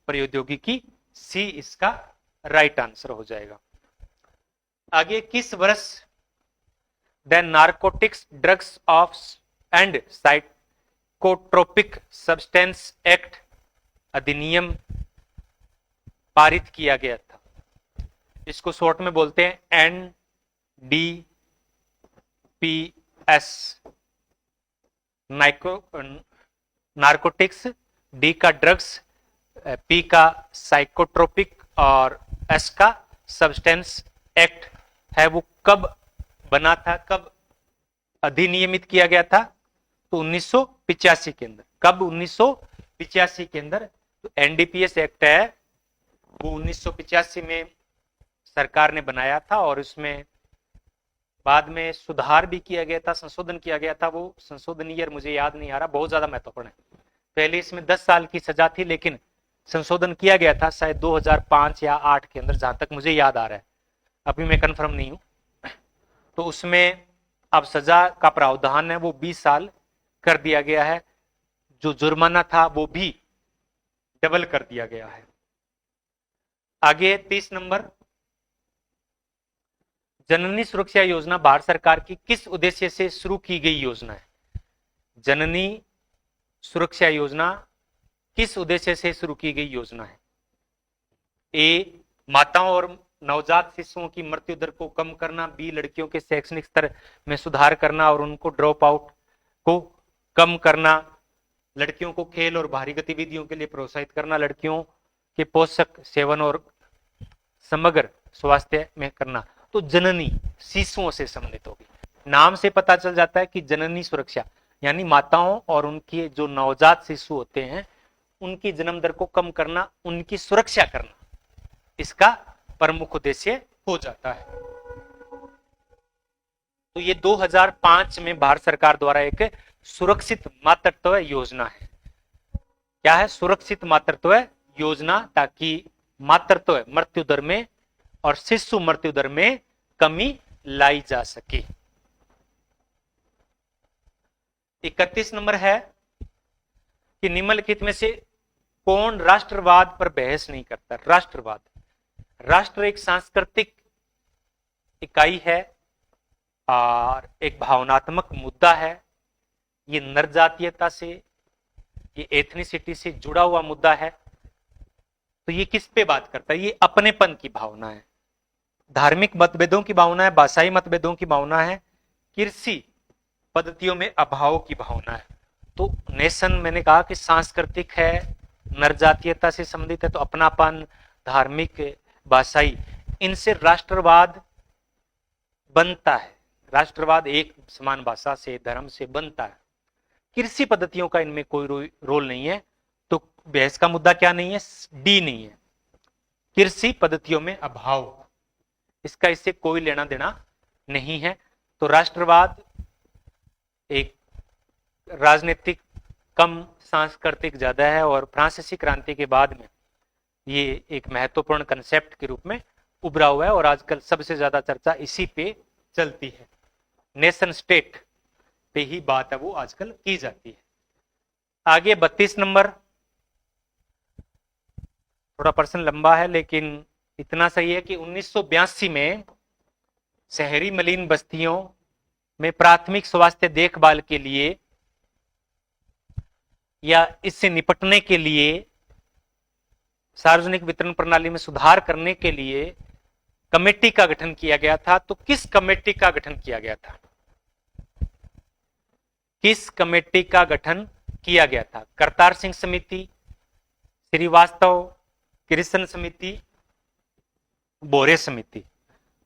प्रौद्योगिकी, सी इसका राइट आंसर हो जाएगा। आगे किस वर्ष the narcotics drugs of and psychotropic substance act अधिनियम पारित किया गया था? इसको शॉर्ट में बोलते हैं NDPS। नारकोटिक्स, डी का ड्रग्स, पी का साइकोट्रोपिक और एस का सब्सटेंस एक्ट है वो कब बना था, कब अधिनियमित किया गया था? तो 1985 के अंदर। कब? 1985 के अंदर। तो एनडीपीएस एक्ट है वो 1985 में सरकार ने बनाया था और उसमें बाद में सुधार भी किया गया था, संशोधन किया गया था। वो संशोधन ईयर मुझे याद नहीं आ रहा, बहुत ज्यादा महत्वपूर्ण है। पहले इसमें 10 साल की सजा थी, लेकिन संशोधन किया गया था शायद 2005 या 8 के अंदर, जहां तक मुझे याद आ रहा है, अभी मैं कंफर्म नहीं हूं। तो उसमें अब सजा का प्रावधान है वो 20 साल कर दिया गया है। जो जुर्माना था वो भी डबल कर दिया गया है। आगे 30 नंबर, जननी सुरक्षा योजना भारत सरकार की किस उद्देश्य से शुरू की गई योजना है? जननी सुरक्षा योजना किस उद्देश्य से शुरू की गई योजना है? ए, माताओं और नवजात शिशुओं की मृत्यु दर को कम करना, बी, लड़कियों के शैक्षणिक स्तर में सुधार करना और उनको ड्रॉप आउट को कम करना, लड़कियों को खेल और बाहरी गतिविधियों के लिए प्रोत्साहित करना, लड़कियों के पोषक सेवन और समग्र स्वास्थ्य में करना। तो जननी शिशुओं से संबंधित होगी। नाम से पता चल जाता है कि जननी सुरक्षा यानी माताओं और उनके जो नवजात शिशु होते हैं उनकी जन्म दर को कम करना, उनकी सुरक्षा करना, इसका प्रमुख उद्देश्य हो जाता है। तो ये 2005 में भारत सरकार द्वारा एक सुरक्षित मातृत्व योजना है। क्या है? सुरक्षित मातृत्व योजना, ताकि मातृत्व मृत्यु दर में और शिशु मृत्यु दर में कमी लाई जा सके। 31 नंबर है कि निम्नलिखित में से कौन राष्ट्रवाद पर बहस नहीं करता? राष्ट्रवाद, राष्ट्र एक सांस्कृतिक इकाई है और एक भावनात्मक मुद्दा है। ये नरजातीयता से, ये एथनिसिटी से जुड़ा हुआ मुद्दा है। तो ये किस पे बात करता है? ये अपनेपन की भावना है, धार्मिक मतभेदों की भावना है, भाषाई मतभेदों की भावना है, कृषि पद्धतियों में अभाव की भावना है। तो नेशन मैंने कहा कि सांस्कृतिक है, नरजातीयता से संबंधित है, तो अपनापन, धार्मिक, भाषाई, इनसे राष्ट्रवाद बनता है। राष्ट्रवाद एक समान भाषा से, धर्म से बनता है। कृषि पद्धतियों का इनमें कोई रोल नहीं है। तो बहस का मुद्दा क्या नहीं है? डी नहीं है, कृषि पद्धतियों में अभाव, इसका इससे कोई लेना देना नहीं है। तो राष्ट्रवाद एक राजनीतिक कम, सांस्कृतिक ज्यादा है और फ्रांसीसी क्रांति के बाद में ये एक महत्वपूर्ण कंसेप्ट के रूप में उभरा हुआ है और आजकल सबसे ज्यादा चर्चा इसी पे चलती है। नेशन स्टेट पे ही बात है वो आजकल की जाती है। आगे 32 नंबर, थोड़ा प्रश्न लंबा है लेकिन इतना सही है कि 1982 में शहरी मलिन बस्तियों में प्राथमिक स्वास्थ्य देखभाल के लिए या इससे निपटने के लिए, सार्वजनिक वितरण प्रणाली में सुधार करने के लिए कमेटी का गठन किया गया था। तो किस कमेटी का गठन किया गया था? किस कमेटी का गठन किया गया था? करतार सिंह समिति, श्रीवास्तव कृष्ण समिति, बोरे समिति।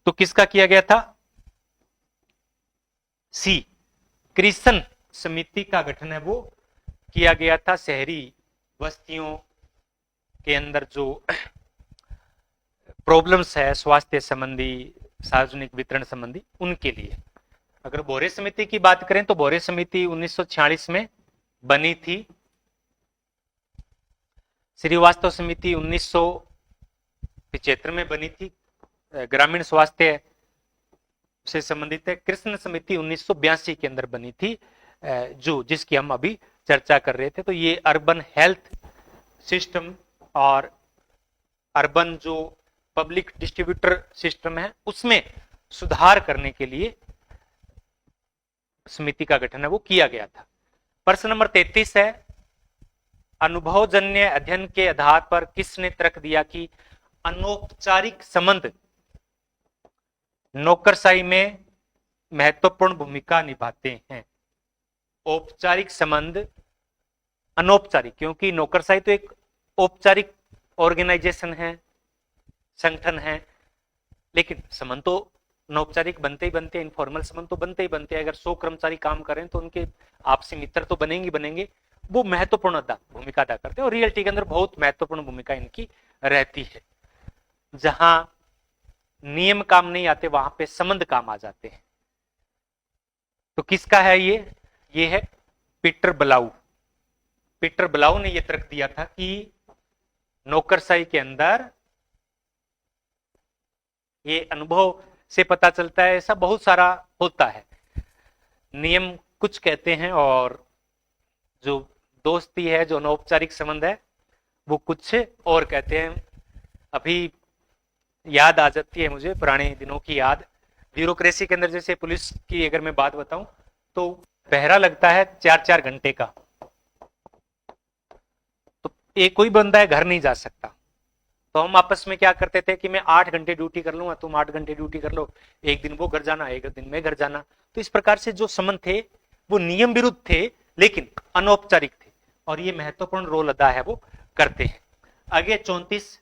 तो किसका किया गया था? सी, कृष्ण समिति का गठन है वो किया गया था शहरी बस्तियों के अंदर जो प्रॉब्लम्स है स्वास्थ्य संबंधी, सार्वजनिक वितरण संबंधी, उनके लिए। अगर बोरे समिति की बात करें तो बोरे समिति 1946 में बनी थी। श्रीवास्तव समिति 1975 में बनी थी, ग्रामीण स्वास्थ्य से संबंधित है। कृष्ण समिति 1982 के अंदर बनी थी, जो जिसकी हम अभी चर्चा कर रहे थे। तो ये अर्बन हेल्थ सिस्टम और अर्बन जो पब्लिक डिस्ट्रीब्यूटर सिस्टम है उसमें सुधार करने के लिए समिति का गठन है वो किया गया था। प्रश्न नंबर 33 है, अनुभवजन्य अध्ययन के आधार पर किसने तर्क दिया कि अनौपचारिक संबंध नौकरशाही में महत्वपूर्ण भूमिका निभाते हैं? औपचारिक संबंध अनौपचारिक, क्योंकि नौकरशाही तो एक औपचारिक ऑर्गेनाइजेशन है, संगठन है, लेकिन संबंध तो अनौपचारिक बनते ही बनते हैं, इनफॉर्मल संबंध तो बनते ही बनते हैं। अगर 100 कर्मचारी काम करें तो उनके आपसी मित्र तो बनेंगे बनेंगे, वो महत्वपूर्ण भूमिका अदा करते हैं और रियलिटी के अंदर बहुत महत्वपूर्ण भूमिका इनकी रहती है। जहां नियम काम नहीं आते वहां पे संबंध काम आ जाते हैं। तो किसका है ये है पीटर ब्लाउ। पीटर ब्लाउ ने यह तर्क दिया था कि नौकरशाही के अंदर, ये अनुभव से पता चलता है, ऐसा बहुत सारा होता है, नियम कुछ कहते हैं और जो दोस्ती है, जो अनौपचारिक संबंध है, वो कुछ और कहते हैं। अभी याद आ जाती है मुझे पुराने दिनों की याद। ब्यूरोक्रेसी के अंदर जैसे पुलिस की अगर मैं बात बताऊं तो पहरा लगता है 4-4 घंटे का, तो एक कोई बंदा है घर नहीं जा सकता, तो हम आपस में क्या करते थे कि मैं 8 घंटे ड्यूटी कर लूंगा, तुम 8 घंटे ड्यूटी कर लो, एक दिन वो घर जाना, एक दिन मैं घर जाना। तो इस प्रकार से जो संबंध थे वो नियम विरुद्ध थे लेकिन अनौपचारिक थे और ये महत्वपूर्ण रोल अदा है वो करते हैं। आगे 34,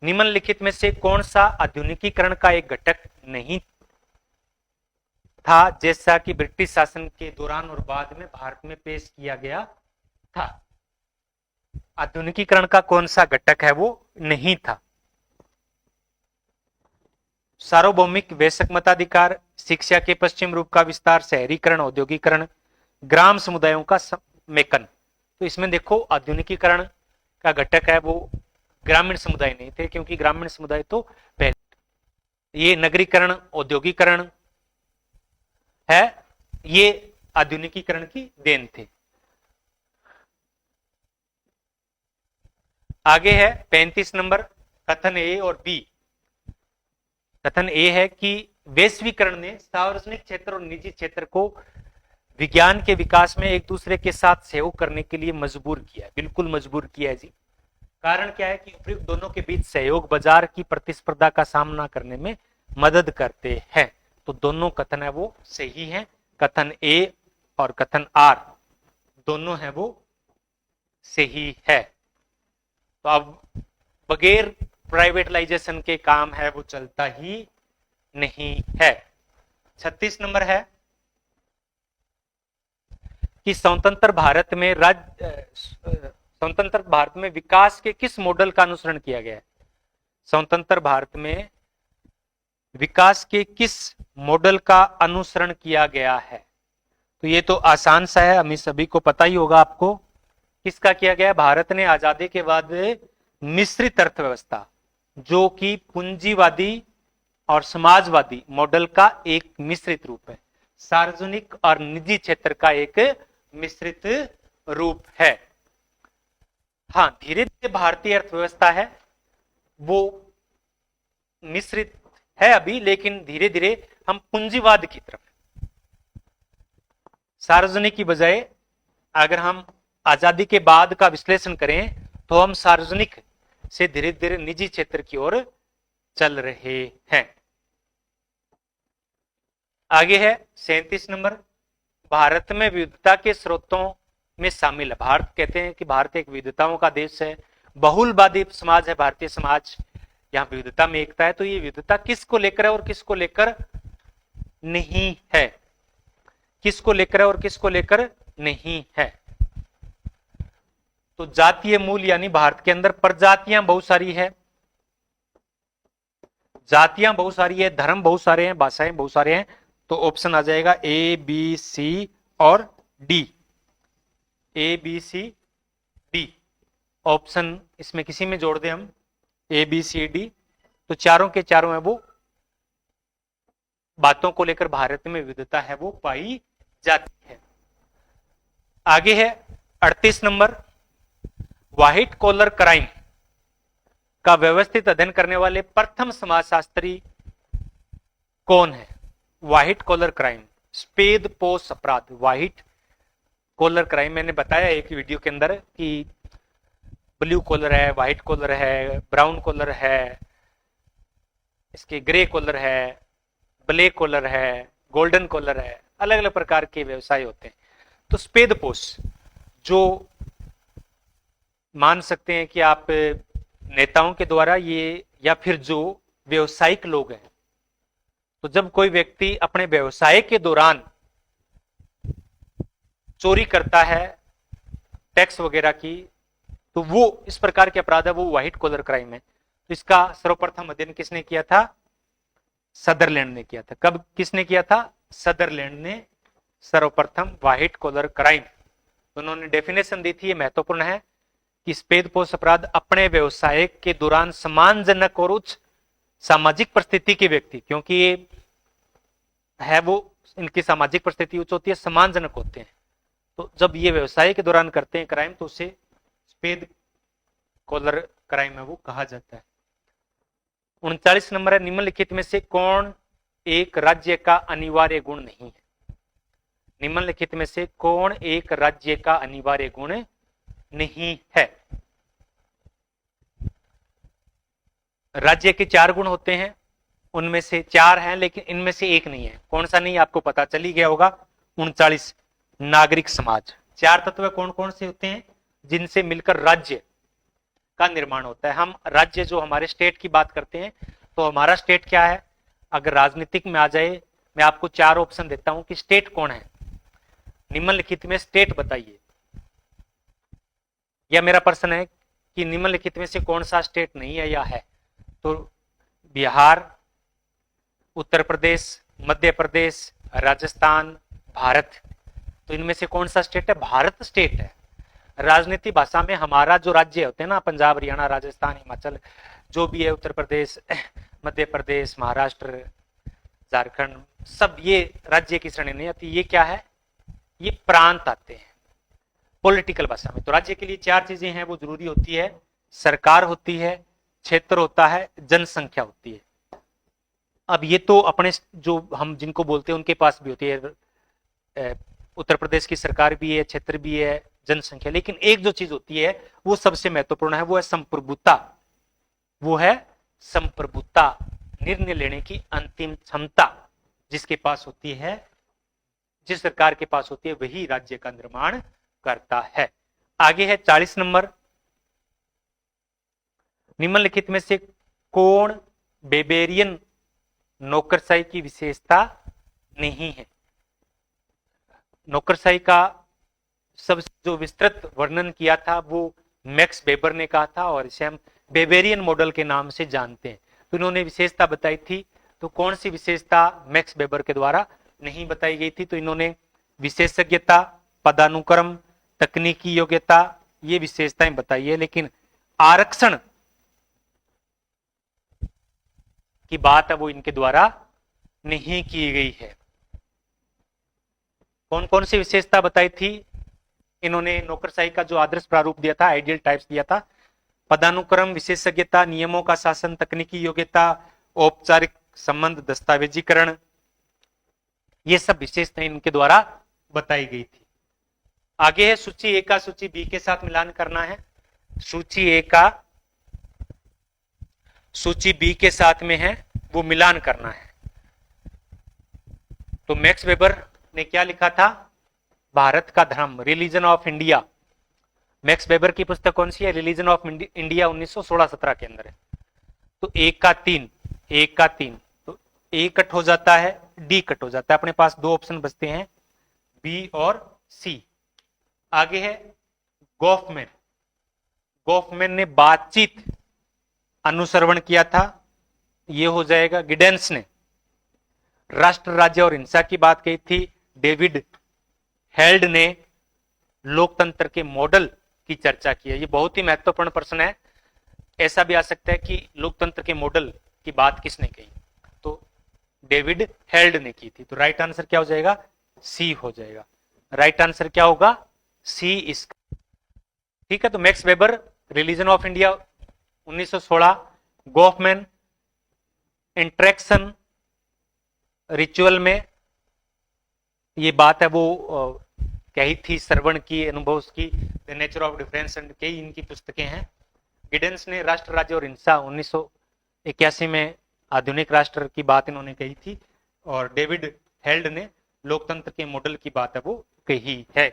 निम्नलिखित में से कौन सा आधुनिकीकरण का एक घटक नहीं था जैसा कि ब्रिटिश शासन के दौरान और बाद में भारत में पेश किया गया था? आधुनिकीकरण का कौन सा घटक है वो नहीं था? सार्वभौमिक वैश्विक मताधिकार, शिक्षा के पश्चिम रूप का विस्तार, शहरीकरण, औद्योगिकरण, ग्राम समुदायों का मेकन। तो इसमें देखो आधुनिकीकरण का घटक है वो ग्रामीण समुदाय नहीं थे, क्योंकि ग्रामीण समुदाय तो पहले, ये नगरीकरण, औद्योगिकरण है, ये आधुनिकीकरण की देन थे। आगे है 35 नंबर, कथन ए और बी। कथन ए है कि वैश्वीकरण ने सार्वजनिक क्षेत्र और निजी क्षेत्र को विज्ञान के विकास में एक दूसरे के साथ सहयोग करने के लिए मजबूर किया। बिल्कुल मजबूर किया है जी। कारण क्या है कि उपयुक्त दोनों के बीच सहयोग बाजार की प्रतिस्पर्धा का सामना करने में मदद करते हैं। तो दोनों कथन है वो सही है। कथन ए और कथन आर दोनों है वो सही है। तो अब बगैर प्राइवेटलाइजेशन के काम है वो चलता ही नहीं है। 36 नंबर है कि स्वतंत्र भारत में विकास के किस मॉडल का अनुसरण किया गया है? स्वतंत्र भारत में विकास के किस मॉडल का अनुसरण किया गया है? तो ये तो आसान सा है, हमें सभी को पता ही होगा। आपको किसका किया गया है? भारत ने आजादी के बाद मिश्रित अर्थव्यवस्था, जो कि पूंजीवादी और समाजवादी मॉडल का एक मिश्रित रूप है, सार्वजनिक और निजी क्षेत्र का एक मिश्रित रूप है। हाँ, धीरे धीरे भारतीय अर्थव्यवस्था है वो मिश्रित है अभी, लेकिन धीरे धीरे हम पूंजीवाद की तरफ, सार्वजनिक की बजाय अगर हम आजादी के बाद का विश्लेषण करें तो हम सार्वजनिक से धीरे धीरे निजी क्षेत्र की ओर चल रहे हैं। आगे है 37 नंबर, भारत में विविधता के स्रोतों में शामिल है। भारत कहते हैं कि भारत एक विविधताओं का देश है, बहुलवादी समाज है भारतीय समाज, यहाँ विविधता में एकता है। तो ये विविधता किसको लेकर है और किसको लेकर नहीं है, किसको लेकर है और किसको लेकर नहीं है। तो जातीय मूल यानी भारत के अंदर प्रजातियां बहुत सारी है, जातियां बहुत सारी है, धर्म बहुत सारे हैं, भाषाएं बहुत सारे हैं। तो ऑप्शन आ जाएगा ए बी सी और D, A B C D option. इसमें किसी में जोड़ दें हम ए बी सी डी, तो चारों के चारों है वो बातों को लेकर भारत में विविधता है वो पाई जाती है। आगे है 38 नंबर, व्हाइट कॉलर क्राइम का व्यवस्थित अध्ययन करने वाले प्रथम समाजशास्त्री कौन है। व्हाइट कॉलर क्राइम, सफेद पोश अपराध, व्हाइट कॉलर क्राइम। मैंने बताया एक वीडियो के अंदर कि ब्लू कॉलर है, व्हाइट कॉलर है, ब्राउन कॉलर है, इसके ग्रे कॉलर है, ब्लैक कॉलर है, गोल्डन कॉलर है, अलग अलग प्रकार के व्यवसाय होते हैं। तो सफेद पोश जो मान सकते हैं कि आप नेताओं के द्वारा ये, या फिर जो व्यवसायिक लोग हैं, तो जब कोई व्यक्ति अपने व्यवसाय के दौरान चोरी करता है टैक्स वगैरह की, तो वो इस प्रकार के अपराध है वो व्हाइट कॉलर क्राइम है। तो इसका सर्वप्रथम अध्ययन किसने किया था, सदरलैंड ने किया था। कब किसने किया था, सदरलैंड ने सर्वप्रथम व्हाइट कॉलर क्राइम। उन्होंने डेफिनेशन दी थी, ये महत्वपूर्ण है कि सफेद पोश अपराध अपने व्यवसाय के दौरान सम्मानजनक और उच्च सामाजिक परिस्थिति के व्यक्ति, क्योंकि ये है वो इनकी सामाजिक परिस्थिति उच्च होती है, सम्मानजनक होते हैं, तो जब ये व्यवसाय के दौरान करते हैं क्राइम तो उसे सफेद कॉलर क्राइम है वो कहा जाता है। 39 नंबर है, निम्नलिखित में से कौन एक राज्य का अनिवार्य गुण नहीं है। निम्नलिखित में से कौन एक राज्य का अनिवार्य गुण नहीं है। राज्य के 4 गुण होते हैं, उनमें से 4 हैं, लेकिन इनमें से एक नहीं है। कौन सा नहीं, आपको पता चल ही गया होगा। 39, नागरिक समाज। 4 तत्व कौन कौन से होते हैं जिनसे मिलकर राज्य का निर्माण होता है। हम राज्य जो हमारे स्टेट की बात करते हैं, तो हमारा स्टेट क्या है, अगर राजनीतिक में आ जाए, मैं आपको 4 ऑप्शन देता हूं कि स्टेट कौन है। निम्नलिखित में स्टेट बताइए, या मेरा प्रश्न है कि निम्नलिखित में से कौन सा स्टेट नहीं है या है। तो बिहार, उत्तर प्रदेश, मध्य प्रदेश, राजस्थान, भारत, तो इनमें से कौन सा स्टेट है, भारत स्टेट है। राजनीति भाषा में हमारा जो राज्य होते हैं ना, पंजाब, हरियाणा, राजस्थान, हिमाचल, जो भी है, उत्तर प्रदेश, मध्य प्रदेश, महाराष्ट्र, झारखंड, सब ये राज्य की श्रेणी नहीं आती। ये क्या है, ये प्रांत आते हैं पॉलिटिकल भाषा में। तो राज्य के लिए 4 चीजें हैं वो जरूरी होती है, सरकार होती है, क्षेत्र होता है, जनसंख्या होती है। अब ये तो अपने जो हम जिनको बोलते हैं उनके पास भी होती है, उत्तर प्रदेश की सरकार भी है, क्षेत्र भी है, जनसंख्या। लेकिन एक जो चीज होती है वो सबसे महत्वपूर्ण है, वो है संप्रभुता। वो है संप्रभुता, निर्णय लेने की अंतिम क्षमता जिसके पास होती है, जिस सरकार के पास होती है, वही राज्य का निर्माण करता है। आगे है 40 नंबर, निम्नलिखित में से कौन बेबेरियन नौकरशाही की विशेषता नहीं है। नौकरशाही का सबसे जो विस्तृत वर्णन किया था वो मैक्स वेबर ने कहा था, और इसे हम बेबेरियन मॉडल के नाम से जानते हैं। तो इन्होंने विशेषता बताई थी, तो कौन सी विशेषता मैक्स वेबर के द्वारा नहीं बताई गई थी। तो इन्होंने विशेषज्ञता, पदानुक्रम, तकनीकी योग्यता, ये विशेषताएं बताई है, लेकिन आरक्षण की बात है वो इनके द्वारा नहीं की गई है। कौन कौन सी विशेषता बताई थी इन्होंने, नौकरशाही का जो आदर्श प्रारूप दिया था, आइडियल टाइप्स दिया था, पदानुक्रम, विशेषज्ञता, नियमों का शासन, तकनीकी योग्यता, औपचारिक संबंध, दस्तावेजीकरण, ये सब विशेषताएं इनके द्वारा बताई गई थी। आगे है सूची ए का सूची बी के साथ मिलान करना है। सूची ए का सूची बी के साथ में है वो मिलान करना है। तो मैक्स वेबर ने क्या लिखा था? भारत का धर्म, religion of India. Max weber की पुस्तक कौन सी है? रिलीजन ऑफ इंडिया, 1916-17 के अंदर है। तो एक का तीन, तो ए कट हो जाता है, डी कट हो जाता है, अपने पास दो ऑप्शन बचते हैं, बी और सी। आगे है गॉफमैन। गॉफमैन ने बातचीत अनुसरण किया था, ये हो जाएगा। गिडेंस ने राष्ट्र, राज्य और हिंसा की बात कही थी। डेविड हेल्ड ने लोकतंत्र के मॉडल की चर्चा की है। ये बहुत ही महत्वपूर्ण प्रश्न है। ऐसा भी आ सकता है कि लोकतंत्र के मॉडल की बात किसने कही? तो डेविड हेल्ड ने की थी। तो राइट आंसर क्या हो जाएगा? सी हो जाएगा। राइट आंसर क्या होगा? सी इसका। ठीक है, तो max weber, religion of India 1916, Goffman interaction ritual में ये बात है वो कही थी, श्रवण की, अनुभव की, the nature of difference and कई इनकी पुस्तकें हैं। गिडेंस ने राष्ट्र, राज्य और हिंसा 1981 में आधुनिक राष्ट्र की बात इन्होंने कही थी, और डेविड हेल्ड ने लोकतंत्र के मॉडल की बात है वो कही है।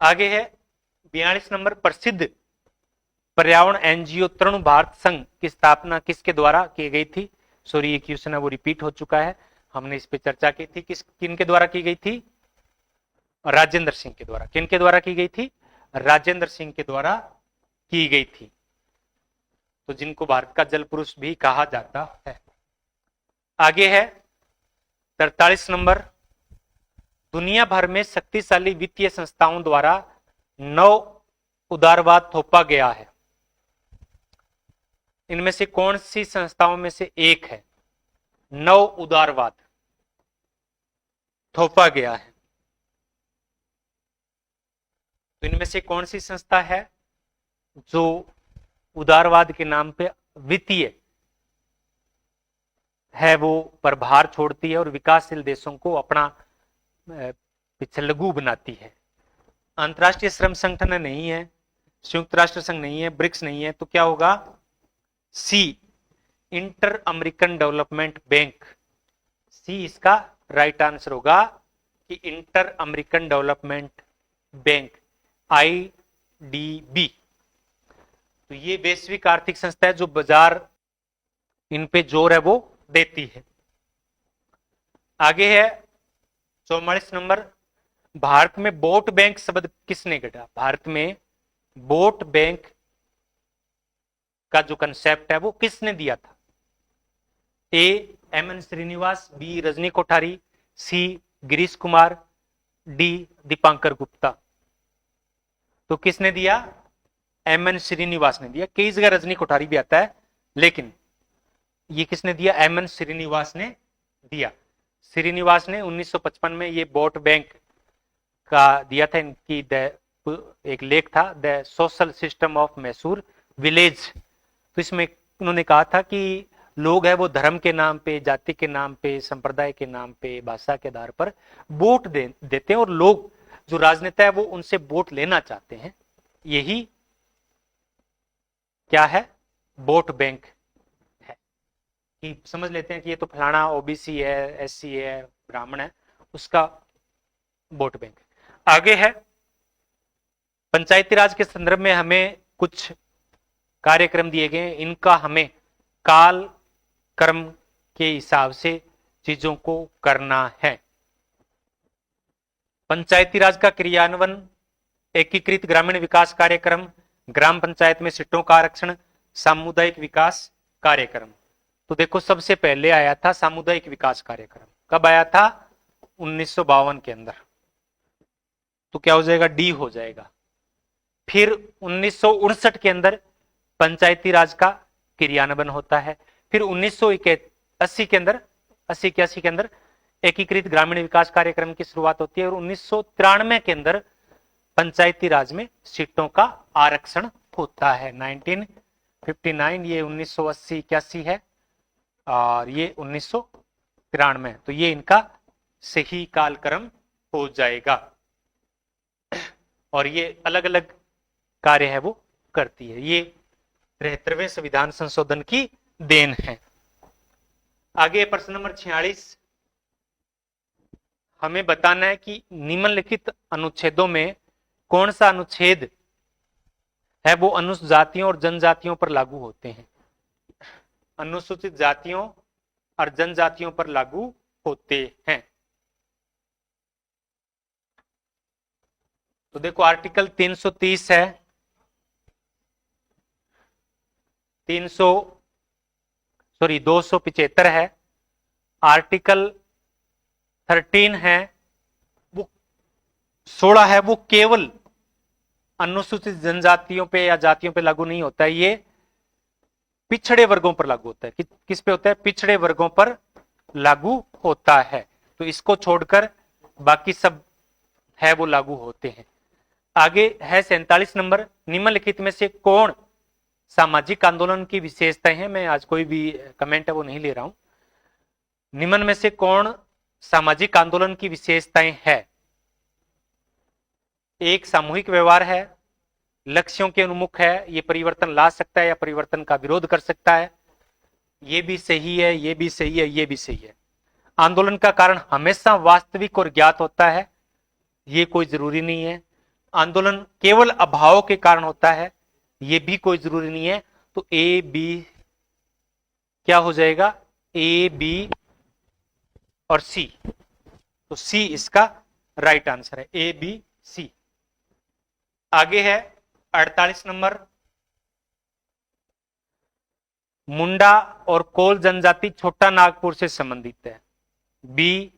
आगे है 42 नंबर, प्रसिद्ध पर्यावरण एनजीओ तरुण भारत संघ की स्थापना किसके द्वारा की गई थी? सॉरी, ये क्वेश्चन है वो रिपीट हो चुका है, हमने इस पे चर्चा की थी। किनके द्वारा की गई थी? राजेंद्र सिंह के द्वारा। किनके द्वारा की गई थी? राजेंद्र सिंह के द्वारा की गई थी। तो जिनको भारत का जल पुरुष भी कहा जाता है। आगे है 43 नंबर, दुनिया भर में शक्तिशाली वित्तीय संस्थाओं द्वारा नव उदारवाद थोपा गया है। इनमें से कौन सी संस्थाओं में से एक है नव उदारवाद थोपा गया है? तो इनमें से कौन सी संस्था है जो उदारवाद के नाम पे वित्तीय है वो प्रभार छोड़ती है और विकासशील देशों को अपना पिछलगू बनाती है? अंतरराष्ट्रीय श्रम संगठन नहीं है, संयुक्त राष्ट्र संघ नहीं है, ब्रिक्स नहीं है, तो क्या होगा? सी, इंटर अमेरिकन डेवलपमेंट बैंक। सी इसका राइट आंसर होगा कि inter American development bank, IDB। तो ये वैश्विक आर्थिक संस्था है जो बाजार इन पे जोर है वो देती है। आगे है 44 नंबर, भारत में वोट बैंक शब्द किसने गढ़ा? भारत में वोट बैंक का जो कंसेप्ट है वो किसने दिया था? ए, MN श्रीनिवास, बी, रजनी कोठारी, सी, गिरीश कुमार, डी, दीपांकर गुप्ता। तो किसने दिया? MN श्रीनिवास ने दिया। कई जगह रजनी कोठारी भी आता है, लेकिन ये किसने दिया? MN श्रीनिवास ने दिया। श्रीनिवास ने 1955 में ये वोट बैंक का दिया था। इनकी एक लेख था, the social system of Mysore village. तो इसमें उन्होंने कहा था कि लोग है वो धर्म के नाम पे, जाति के नाम पे, संप्रदाय के नाम पे, भाषा के आधार पर वोट देते हैं, और लोग जो राजनेता है वो उनसे वोट लेना चाहते हैं। यही क्या है? वोट बैंक है। कि समझ लेते हैं कि ये तो फलाना ओबीसी है, SC है, ब्राह्मण है, उसका वोट बैंक। आगे है पंचायती राज के संदर्भ में हमें कुछ कार्यक्रम दिए गए, इनका हमें काल क्रम के हिसाब से चीजों को करना है। पंचायती राज का क्रियान्वयन, एकीकृत ग्रामीण विकास कार्यक्रम, ग्राम पंचायत में सीटों का आरक्षण, सामुदायिक विकास कार्यक्रम। तो देखो सबसे पहले आया था सामुदायिक विकास कार्यक्रम। कब आया था? 1952 के अंदर। तो क्या हो जाएगा? डी हो जाएगा। फिर 1959 के अंदर पंचायती राज का क्रियान्वयन होता है। फिर 1980 के अंदर, 80-81 के अंदर एकीकृत ग्रामीण विकास कार्यक्रम की शुरुआत होती है, और 1993 के अंदर पंचायती राज में सीटों का आरक्षण होता है। 1959, ये 1980-81 है, और ये 1993। तो ये इनका सही कालक्रम हो जाएगा, और ये अलग अलग कार्य है वो करती है। ये 73वें संविधान संशोधन की देन है। आगे प्रश्न नंबर 46, हमें बताना है कि निम्नलिखित अनुच्छेदों में कौन सा अनुच्छेद है वो अनुसूचित जातियों और जनजातियों पर लागू होते हैं। अनुसूचित जातियों और जनजातियों पर लागू होते हैं। तो देखो आर्टिकल 330 है, 275 है, आर्टिकल 13 है, वो 16 है, वो केवल अनुसूचित जनजातियों पे या जातियों पे लागू नहीं होता है, ये पिछड़े वर्गों पर लागू होता है। किस पे होता है? पिछड़े वर्गों पर लागू होता है। तो इसको छोड़कर बाकी सब है वो लागू होते हैं। आगे है 47 नंबर, निम्नलिखित में से कौन सामाजिक आंदोलन की विशेषताएं हैं। मैं आज कोई भी कमेंट है वो नहीं ले रहा हूं। निम्न में से कौन सामाजिक आंदोलन की विशेषताएं है? एक, सामूहिक व्यवहार है, लक्ष्यों के उन्मुख है, ये परिवर्तन ला सकता है या परिवर्तन का विरोध कर सकता है, ये भी सही है, ये भी सही है, ये भी सही है। आंदोलन का कारण हमेशा वास्तविक और ज्ञात होता है, ये कोई जरूरी नहीं है। आंदोलन केवल अभाव के कारण होता है, ये भी कोई जरूरी नहीं है। तो ए बी क्या हो जाएगा? ए बी और सी। तो सी इसका राइट आंसर है, ए बी सी। आगे है 48 नंबर, मुंडा और कोल जनजाति छोटा नागपुर से संबंधित है। बी,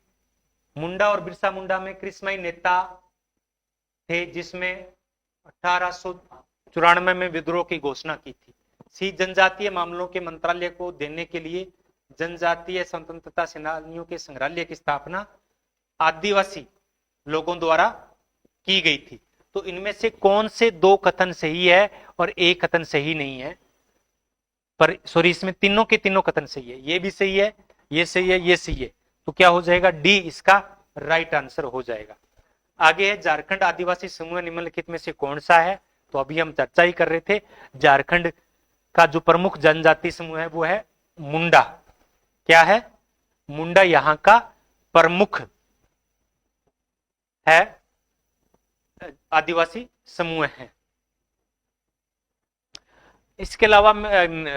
मुंडा और बिरसा मुंडा में कृष्णमयी नेता थे जिसमें 1894 में विद्रोह की घोषणा की थी। सी, जनजातीय मामलों के मंत्रालय को देने के लिए जनजातीय स्वतंत्रता सेनानियों के संग्रहालय की स्थापना आदिवासी लोगों द्वारा की गई थी। तो इनमें से कौन से दो कथन सही है और एक कथन सही नहीं है? पर सॉरी, इसमें तीनों के तीनों कथन सही है, ये भी सही है, ये सही है, ये सही है। तो क्या हो जाएगा? डी इसका राइट आंसर हो जाएगा। आगे है झारखंड आदिवासी समूह निम्नलिखित में से कौन सा है? तो अभी हम चर्चा ही कर रहे थे, झारखंड का जो प्रमुख जनजाति समूह है वो है मुंडा। क्या है? मुंडा यहां का प्रमुख है, आदिवासी समूह है। इसके अलावा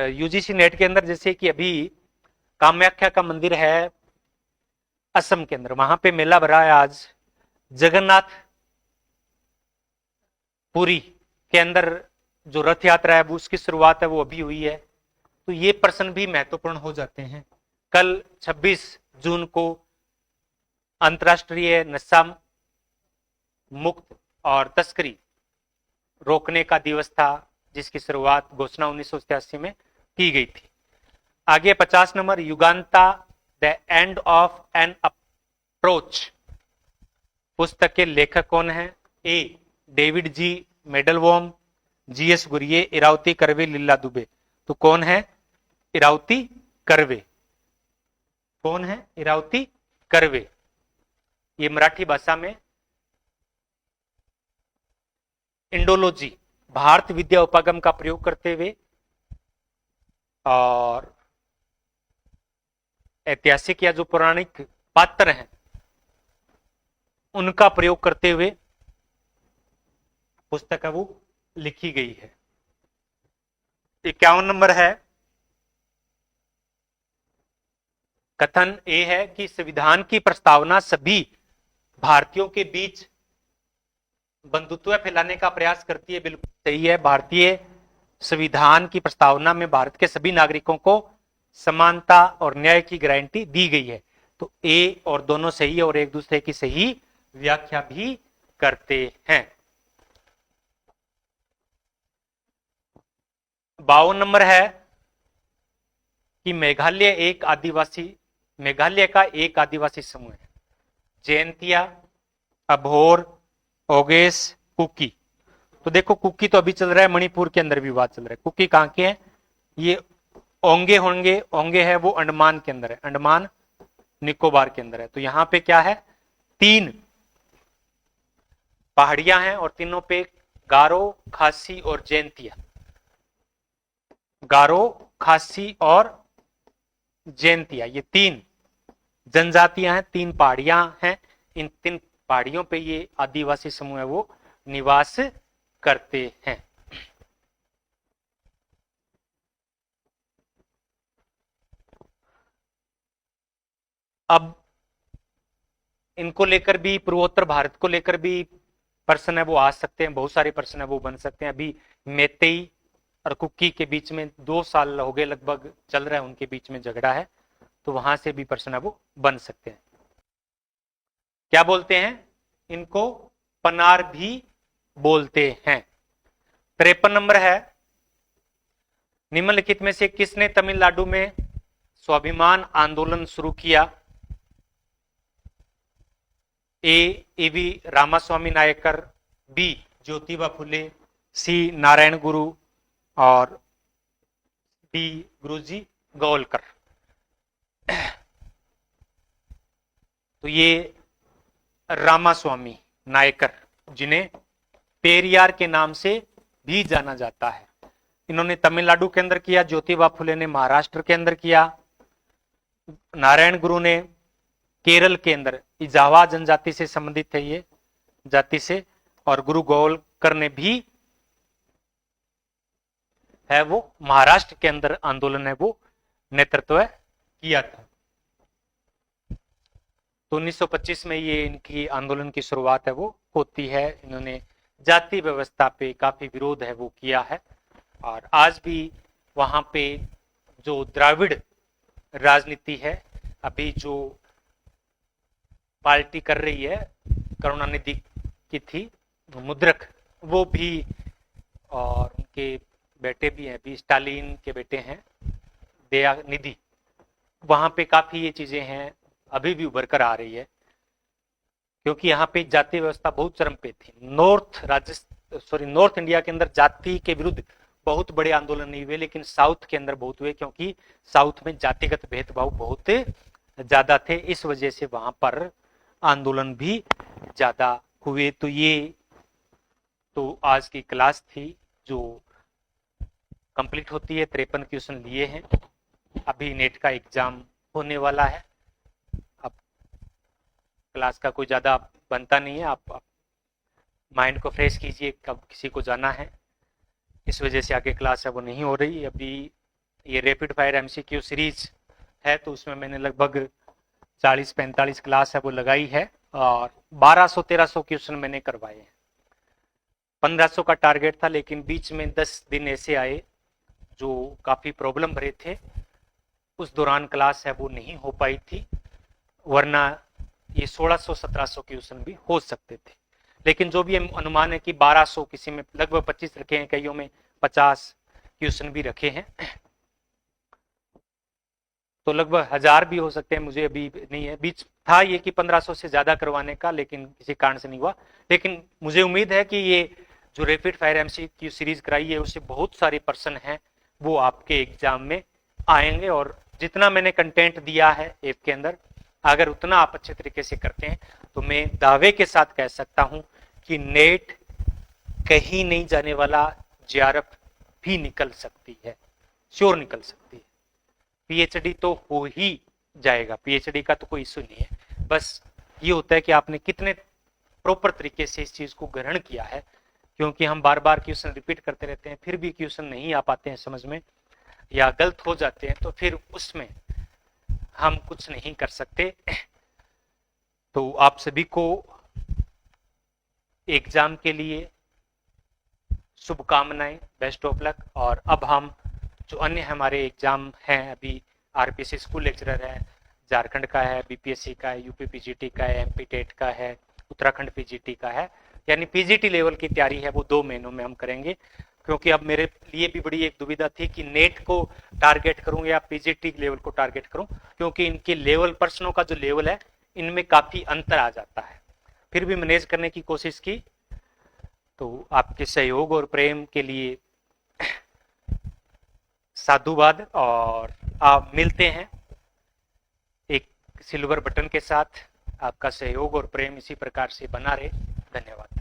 यूजीसी नेट के अंदर जैसे कि अभी कामाख्या का मंदिर है असम के अंदर, वहां पे मेला भरा है आज। जगन्नाथ पुरी के अंदर जो रथ यात्रा है वो उसकी शुरुआत है वो अभी हुई है। तो ये प्रश्न भी महत्वपूर्ण हो जाते हैं। कल 26 जून को अंतर्राष्ट्रीय नशा मुक्त और तस्करी रोकने का दिवस था, जिसकी शुरुआत घोषणा 1987 में की गई थी। आगे 50 number, Yuganta the end of an approach पुस्तक के लेखक कौन है? A, David G Mandelbaum, GS Ghurye, Irawati Karve, Leela Dube. तो कौन है? इरावती कर्वे। कौन है? इरावती कर्वे। ये मराठी भाषा में इंडोलॉजी, भारत विद्या उपागम का प्रयोग करते हुए और ऐतिहासिक या जो पौराणिक पात्र हैं उनका प्रयोग करते हुए पुस्तक है वो लिखी गई है। 51 नंबर है, कथन ए है कि संविधान की प्रस्तावना सभी भारतीयों के बीच बंधुत्व फैलाने का प्रयास करती है। बिल्कुल सही है। भारतीय संविधान की प्रस्तावना में भारत के सभी नागरिकों को समानता और न्याय की गारंटी दी गई है। तो ए और दोनों सही है और एक दूसरे की सही व्याख्या भी करते हैं। 52 नंबर है कि मेघालय का एक आदिवासी समूह है। जयंतिया, अबोहर, ओगेस, कुकी। तो देखो कुकी तो अभी चल रहा है, मणिपुर के अंदर भी बात चल रहा है। कुकी कहां के हैं? ये ओंगे होंगे, ओंगे है वो अंडमान के अंदर है, अंडमान निकोबार के अंदर है। तो यहां पे क्या है? 3 पहाड़ियां हैं और तीनों पे गारो, खासी और जयंतिया गारो, खासी और जैंतिया, ये 3 जनजातियां हैं, 3 पहाड़ियां हैं। इन 3 पहाड़ियों पे ये आदिवासी समूह है वो निवास करते हैं। अब इनको लेकर भी, पूर्वोत्तर भारत को लेकर भी प्रश्न है वो आ सकते हैं, बहुत सारे प्रश्न है वो बन सकते हैं। अभी मेतेई और कुकी के बीच में 2 साल हो गए लगभग चल रहा है, उनके बीच में झगड़ा है, तो वहां से भी प्रश्न है वो बन सकते हैं। क्या बोलते हैं इनको? पनार भी बोलते हैं। 53 नंबर है, निम्नलिखित में से किसने तमिलनाडु में स्वाभिमान आंदोलन शुरू किया? A V Ramaswami Naicker, B Jyotiba Phule, C Narayana Guru और डी गुरुजी गोलकर। तो ये रामास्वामी नायकर, जिन्हें पेरियार के नाम से भी जाना जाता है, इन्होंने तमिलनाडु के अंदर किया, ज्योतिबा फुले ने महाराष्ट्र के अंदर किया, नारायण गुरु ने केरल के अंदर इजावा जनजाति से संबंधित है ये जाति से, और गुरु गोलकर ने भी है वो महाराष्ट्र के अंदर आंदोलन है वो नेतृत्व किया था। तो 1925 में ये इनकी आंदोलन की शुरुआत है वो होती है। इन्होंने जाति व्यवस्था पे काफी विरोध है वो किया है, और आज भी वहां पे जो द्राविड़ राजनीति है, अभी जो पार्टी कर रही है करुणानिधि की थी मुद्रक, वो भी, और उनके बेटे भी हैं, अभी स्टालिन के बेटे हैं दयानिधि, वहां पे काफी ये चीजें हैं अभी भी उभर कर आ रही है, क्योंकि यहाँ पे जाति व्यवस्था बहुत चरम पे थी। नॉर्थ इंडिया के अंदर जाति के विरुद्ध बहुत बड़े आंदोलन नहीं हुए, लेकिन साउथ के अंदर बहुत हुए, क्योंकि साउथ में जातिगत भेदभाव बहुत ज्यादा थे, इस वजह से वहां पर आंदोलन भी ज्यादा हुए। तो ये तो आज की क्लास थी जो कंप्लीट होती है। 53 क्वेश्चन लिए हैं, अभी नेट का एग्जाम होने वाला है। अब क्लास का कोई ज्यादा बनता नहीं है, आप माइंड को फ्रेश कीजिए, कब किसी को जाना है, इस वजह से आगे क्लास है वो नहीं हो रही। अभी ये रैपिड फायर एमसीक्यू सीरीज है, तो उसमें मैंने लगभग 40-45 क्लास है वो लगाई है, और 1200-1300 क्वेश्चन मैंने करवाए हैं। 1500 का टारगेट था, लेकिन बीच में 10 दिन ऐसे आए जो काफी प्रॉब्लम भरे थे, उस दौरान क्लास है वो नहीं हो पाई थी, वरना ये 1600-1700 क्वेश्चन भी हो सकते थे। लेकिन जो भी अनुमान है कि 1200, किसी में लगभग 25 रखे हैं, कईयों में 50 क्वेश्चन भी रखे हैं, तो लगभग 1000 भी हो सकते हैं, मुझे अभी नहीं है। बीच था ये कि 1500 से ज्यादा करवाने का, लेकिन किसी कारण से नहीं हुआ। लेकिन मुझे उम्मीद है कि ये जो रैपिड फायर एमसीक्यू सीरीज कराई है, उससे बहुत सारे पर्सन हैं वो आपके एग्जाम में आएंगे, और जितना मैंने कंटेंट दिया है ऐप के अंदर, अगर उतना आप अच्छे तरीके से करते हैं, तो मैं दावे के साथ कह सकता हूं कि नेट कहीं नहीं जाने वाला, जेआरएफ भी निकल सकती है, श्योर निकल सकती है। पीएचडी तो हो ही जाएगा, पीएचडी का तो कोई इश्यू नहीं है। बस ये होता है कि आपने कितने प्रॉपर तरीके से इस चीज को ग्रहण किया है, क्योंकि हम बार बार क्वेश्चन रिपीट करते रहते हैं, फिर भी क्वेश्चन नहीं आ पाते हैं समझ में, या गलत हो जाते हैं, तो फिर उसमें हम कुछ नहीं कर सकते। तो आप सभी को एग्जाम के लिए शुभकामनाएं, बेस्ट ऑफ लक। और अब हम जो अन्य हमारे एग्जाम हैं, अभी आरपीसी स्कूल लेक्चरर है, झारखंड का है, बीपीएससी का है, यूपी पीजीटी का है, एमपी टेट का है, उत्तराखंड पीजीटी का है, यानी पीजीटी लेवल की तैयारी है वो 2 महीनों में हम करेंगे। क्योंकि अब मेरे लिए भी बड़ी एक दुविधा थी कि नेट को टारगेट करूं या पीजीटी लेवल को टारगेट करूं, क्योंकि इनके लेवल, प्रश्नों का जो लेवल है, इनमें काफी अंतर आ जाता है। फिर भी मैनेज करने की कोशिश की। तो आपके सहयोग और प्रेम के लिए साधुवाद, और आप मिलते हैं एक सिल्वर बटन के साथ। आपका सहयोग और प्रेम इसी प्रकार से बना रहे। धन्यवाद।